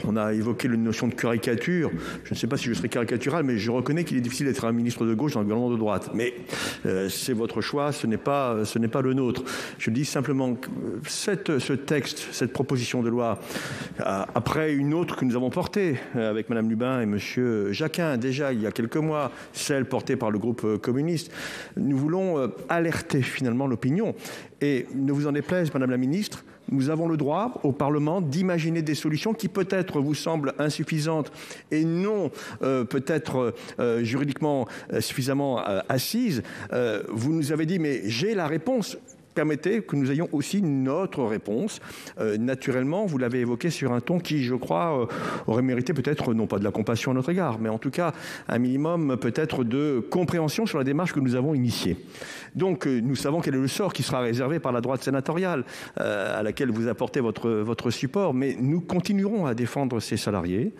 On a évoqué la notion de caricature. Je ne sais pas si je serai caricatural, mais je reconnais qu'il est difficile d'être un ministre de gauche dans le gouvernement de droite. Mais c'est votre choix, ce n'est pas le nôtre. Je dis simplement que ce texte, cette proposition de loi, après une autre que nous avons portée avec Madame Lubin et Monsieur Jacquin, déjà il y a quelques mois, celle portée par le groupe communiste, nous voulons alerter finalement l'opinion. Et ne vous en déplaise, Madame la Ministre, nous avons le droit au Parlement d'imaginer des solutions qui peut-être vous semblent insuffisantes et non peut-être juridiquement suffisamment assises. Vous nous avez dit, mais j'ai la réponse. Permettez que nous ayons aussi notre réponse. Naturellement, vous l'avez évoqué sur un ton qui, je crois, aurait mérité peut-être, non pas de la compassion à notre égard, mais en tout cas un minimum peut-être de compréhension sur la démarche que nous avons initiée. Donc, nous savons quel est le sort qui sera réservé par la droite sénatoriale à laquelle vous apportez votre support, mais nous continuerons à défendre ces salariés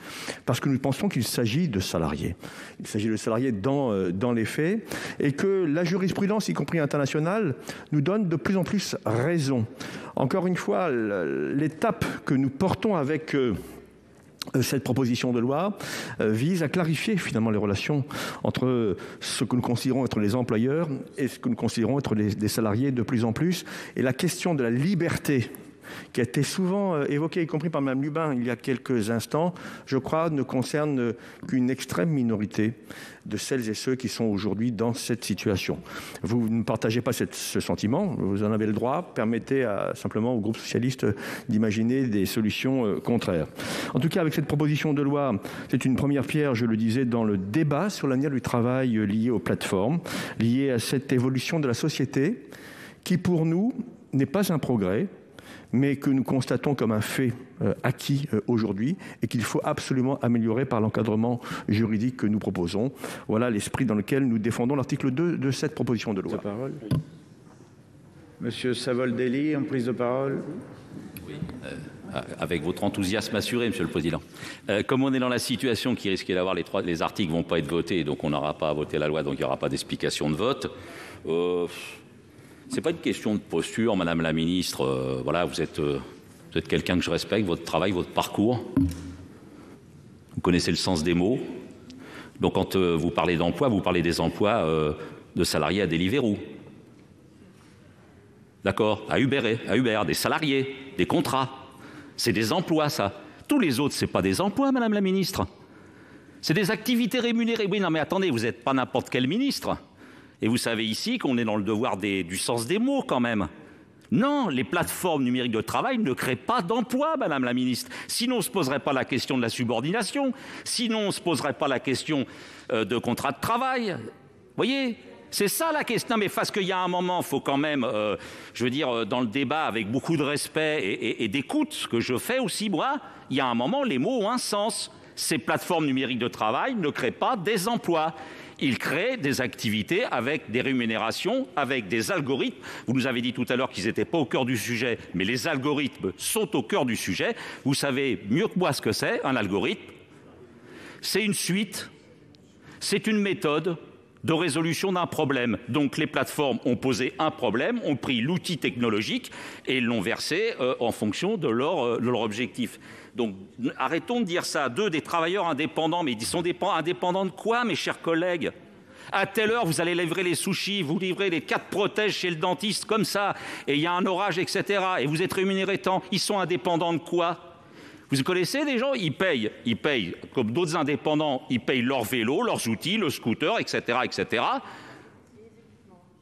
parce que nous pensons qu'il s'agit de salariés. Il s'agit de salariés dans les faits et que la jurisprudence, y compris internationale, nous donne de plus en plus raison. Encore une fois, l'étape que nous portons avec cette proposition de loi vise à clarifier finalement les relations entre ce que nous considérons être les employeurs et ce que nous considérons être des salariés de plus en plus. Et la question de la liberté qui a été souvent évoquée, y compris par Mme Lubin il y a quelques instants, je crois, ne concerne qu'une extrême minorité de celles et ceux qui sont aujourd'hui dans cette situation. Vous ne partagez pas ce sentiment, vous en avez le droit, permettez simplement au groupe socialiste d'imaginer des solutions contraires. En tout cas, avec cette proposition de loi, c'est une première pierre, je le disais, dans le débat sur l'avenir du travail lié aux plateformes, lié à cette évolution de la société qui, pour nous, n'est pas un progrès, mais que nous constatons comme un fait acquis aujourd'hui et qu'il faut absolument améliorer par l'encadrement juridique que nous proposons. Voilà l'esprit dans lequel nous défendons l'article 2 de cette proposition de loi. Monsieur Savoldelli, en prise de parole. Oui, avec votre enthousiasme assuré, Monsieur le Président. Comme on est dans la situation qui risquait d'avoir les articles ne vont pas être votés, donc on n'aura pas à voter la loi, donc il n'y aura pas d'explication de vote. C'est pas une question de posture, Madame la Ministre. Voilà, vous êtes quelqu'un que je respecte, votre travail, votre parcours. Vous connaissez le sens des mots. Donc, quand vous parlez d'emploi, vous parlez des emplois de salariés à Deliveroo. D'accord ? À Uber, des salariés, des contrats. C'est des emplois, ça. Tous les autres, c'est pas des emplois, Madame la Ministre. C'est des activités rémunérées. Oui, non, mais attendez, vous n'êtes pas n'importe quel ministre. Et vous savez ici qu'on est dans le devoir du sens des mots quand même. Non, les plateformes numériques de travail ne créent pas d'emplois, Madame la Ministre. Sinon, on ne se poserait pas la question de la subordination. Sinon, on ne se poserait pas la question de contrat de travail. Vous voyez ? C'est ça la question. Non, mais parce qu'il y a un moment, il faut quand même, je veux dire, dans le débat, avec beaucoup de respect et d'écoute, ce que je fais aussi, moi, il y a un moment, les mots ont un sens. Ces plateformes numériques de travail ne créent pas des emplois. Ils créent des activités avec des rémunérations, avec des algorithmes. Vous nous avez dit tout à l'heure qu'ils n'étaient pas au cœur du sujet, mais les algorithmes sont au cœur du sujet. Vous savez mieux que moi ce que c'est, un algorithme. C'est une suite, c'est une méthode de résolution d'un problème. Donc les plateformes ont posé un problème, ont pris l'outil technologique et l'ont versé en fonction de leur objectif. Donc arrêtons de dire ça. Des travailleurs indépendants, mais ils sont indépendants de quoi, mes chers collègues? À telle heure, vous allez livrer les sushis, vous livrez les 4 protèges chez le dentiste, comme ça, et il y a un orage, etc. Et vous êtes rémunéré tant. Ils sont indépendants de quoi? Vous connaissez des gens, ils payent, comme d'autres indépendants, ils payent leur vélo, leurs outils, le scooter, etc., etc.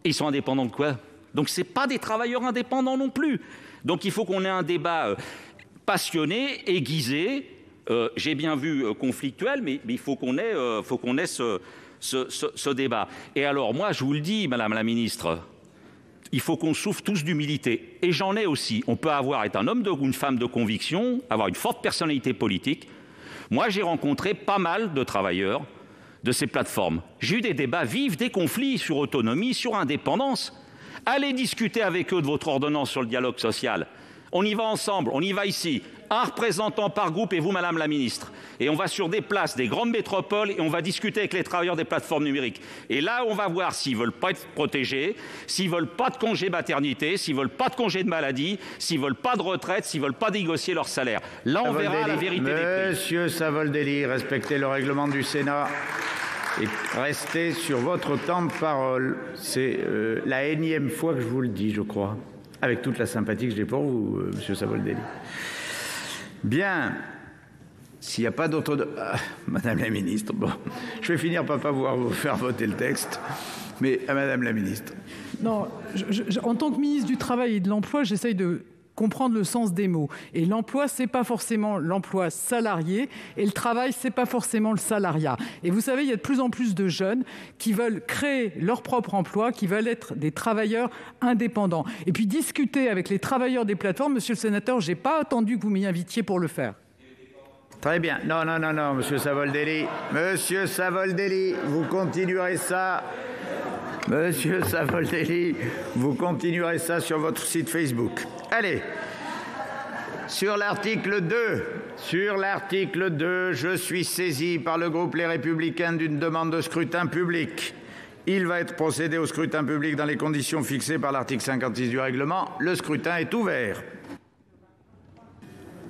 Et ils sont indépendants de quoi? Donc ce n'est pas des travailleurs indépendants non plus. Donc il faut qu'on ait un débat passionné, aiguisé, j'ai bien vu conflictuel, mais il faut qu'on ait ce débat. Et alors moi, je vous le dis, Madame la Ministre, il faut qu'on souffre tous d'humilité. Et j'en ai aussi. On peut être un homme ou une femme de conviction, avoir une forte personnalité politique. Moi, j'ai rencontré pas mal de travailleurs de ces plateformes. J'ai eu des débats vifs, des conflits sur autonomie, sur indépendance. Allez discuter avec eux de votre ordonnance sur le dialogue social. On y va ensemble, on y va ici. Un représentant par groupe et vous, Madame la Ministre. Et on va sur des places, des grandes métropoles, et on va discuter avec les travailleurs des plateformes numériques. Et là, on va voir s'ils ne veulent pas être protégés, s'ils ne veulent pas de congé maternité, s'ils ne veulent pas de congé de maladie, s'ils ne veulent pas de retraite, s'ils ne veulent pas négocier leur salaire. Là, on verra la vérité des prix. Monsieur Savoldelli, respectez le règlement du Sénat et restez sur votre temps de parole. C'est la énième fois que je vous le dis, je crois. Avec toute la sympathie que j'ai pour vous, monsieur Savoldelli. Bien. S'il n'y a pas d'autres... Madame la Ministre, bon, je vais finir par ne pas vous faire voter le texte, mais à Madame la Ministre. Non, en tant que ministre du Travail et de l'Emploi, j'essaye de comprendre le sens des mots. Et l'emploi, ce n'est pas forcément l'emploi salarié, et le travail, ce n'est pas forcément le salariat. Et vous savez, il y a de plus en plus de jeunes qui veulent créer leur propre emploi, qui veulent être des travailleurs indépendants. Et puis discuter avec les travailleurs des plateformes, monsieur le sénateur, je n'ai pas attendu que vous m'y invitiez pour le faire. Très bien. Non, monsieur Savoldelli. Monsieur Savoldelli, vous continuerez ça. Monsieur Savoldelli, vous continuerez ça sur votre site Facebook. Allez. Sur l'article 2, je suis saisi par le groupe Les Républicains d'une demande de scrutin public. Il va être procédé au scrutin public dans les conditions fixées par l'article 56 du règlement. Le scrutin est ouvert.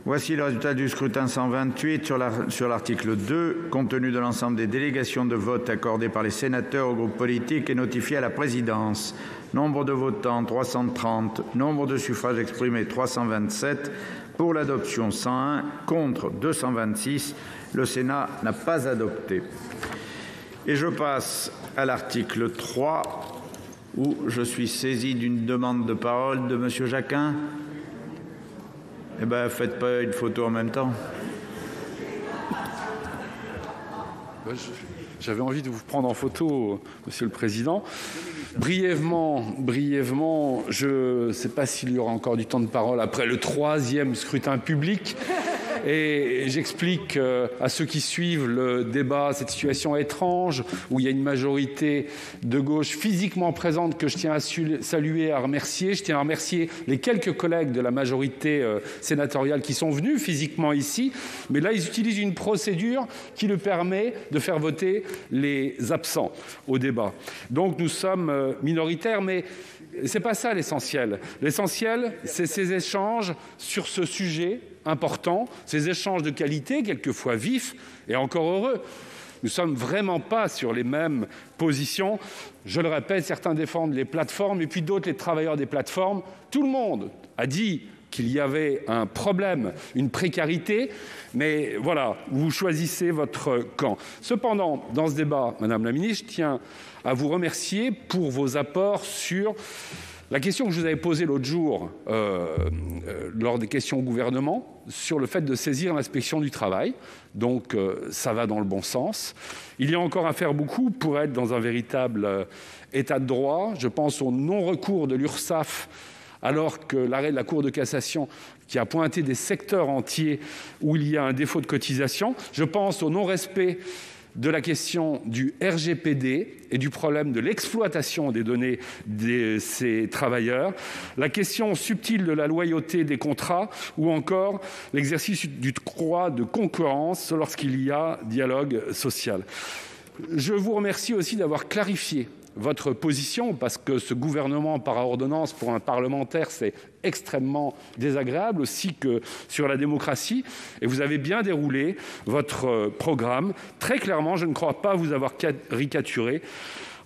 Voici le résultat du scrutin 128 sur l'article 2, compte tenu de l'ensemble des délégations de vote accordées par les sénateurs aux groupes politiques et notifiées à la présidence. Nombre de votants 330, nombre de suffrages exprimés 327, pour l'adoption 101, contre 226. Le Sénat n'a pas adopté. Et je passe à l'article 3, où je suis saisi d'une demande de parole de monsieur Jacquin. Eh bien, faites pas une photo en même temps. J'avais envie de vous prendre en photo, Monsieur le Président. Brièvement, je ne sais pas s'il y aura encore du temps de parole après le 3e scrutin public. Et j'explique à ceux qui suivent le débat cette situation étrange où il y a une majorité de gauche physiquement présente que je tiens à saluer et à remercier. Je tiens à remercier les quelques collègues de la majorité sénatoriale qui sont venus physiquement ici. Mais là, ils utilisent une procédure qui leur permet de faire voter les absents au débat. Donc nous sommes minoritaires, mais ce n'est pas ça l'essentiel. L'essentiel, c'est ces échanges sur ce sujet important, ces échanges de qualité, quelquefois vifs, et encore heureux. Nous ne sommes vraiment pas sur les mêmes positions. Je le répète, certains défendent les plateformes, et puis d'autres les travailleurs des plateformes. Tout le monde a dit qu'il y avait un problème, une précarité, mais voilà, vous choisissez votre camp. Cependant, dans ce débat, Madame la Ministre, je tiens à vous remercier pour vos apports sur La question que je vous avais posée l'autre jour lors des questions au gouvernement sur le fait de saisir l'inspection du travail, donc ça va dans le bon sens. Il y a encore à faire beaucoup pour être dans un véritable état de droit. Je pense au non-recours de l'URSSAF alors que l'arrêt de la Cour de cassation qui a pointé des secteurs entiers où il y a un défaut de cotisation. Je pense au non-respect de la question du RGPD et du problème de l'exploitation des données de ces travailleurs, la question subtile de la loyauté des contrats ou encore l'exercice du droit de concurrence lorsqu'il y a dialogue social. Je vous remercie aussi d'avoir clarifié votre position, parce que ce gouvernement par ordonnance pour un parlementaire, c'est extrêmement désagréable, aussi que sur la démocratie. Et vous avez bien déroulé votre programme. Très clairement, je ne crois pas vous avoir caricaturé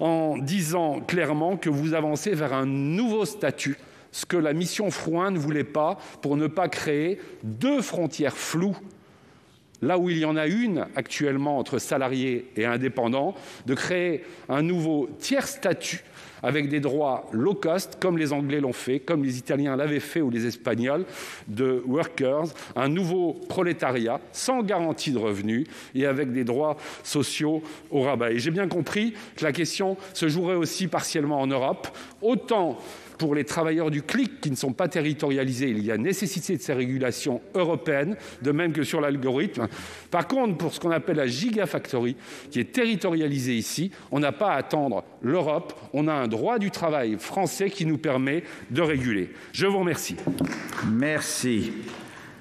en disant clairement que vous avancez vers un nouveau statut, ce que la mission Frouin ne voulait pas, pour ne pas créer deux frontières floues, là où il y en a une actuellement entre salariés et indépendants, de créer un nouveau tiers statut avec des droits low cost, comme les Anglais l'ont fait, comme les Italiens l'avaient fait ou les Espagnols, de workers, un nouveau prolétariat sans garantie de revenus et avec des droits sociaux au rabais. Et j'ai bien compris que la question se jouerait aussi partiellement en Europe, autant pour les travailleurs du clic qui ne sont pas territorialisés, il y a nécessité de ces régulations européennes, de même que sur l'algorithme. Par contre, pour ce qu'on appelle la gigafactory, qui est territorialisée ici, on n'a pas à attendre l'Europe, on a un droit du travail français qui nous permet de réguler. Je vous remercie. Merci.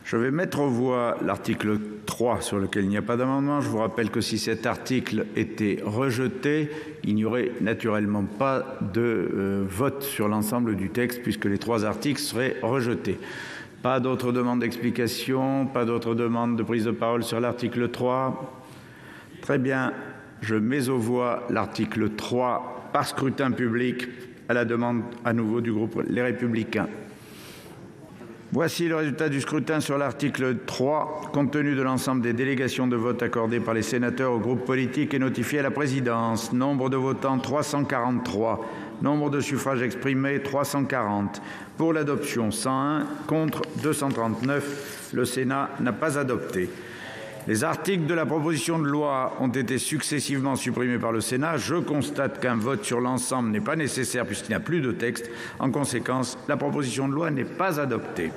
Je vais mettre aux voix l'article 3 sur lequel il n'y a pas d'amendement. Je vous rappelle que si cet article était rejeté, il n'y aurait naturellement pas de vote sur l'ensemble du texte puisque les 3 articles seraient rejetés. Pas d'autres demandes d'explication, pas d'autres demandes de prise de parole sur l'article 3. Très bien. Je mets aux voix l'article 3 par scrutin public à la demande à nouveau du groupe Les Républicains. Voici le résultat du scrutin sur l'article 3, compte tenu de l'ensemble des délégations de vote accordées par les sénateurs aux groupes politiques et notifiées à la présidence. Nombre de votants 343, nombre de suffrages exprimés 340. Pour l'adoption 101, contre 239. Le Sénat n'a pas adopté. Les articles de la proposition de loi ont été successivement supprimés par le Sénat. Je constate qu'un vote sur l'ensemble n'est pas nécessaire puisqu'il n'y a plus de texte. En conséquence, la proposition de loi n'est pas adoptée.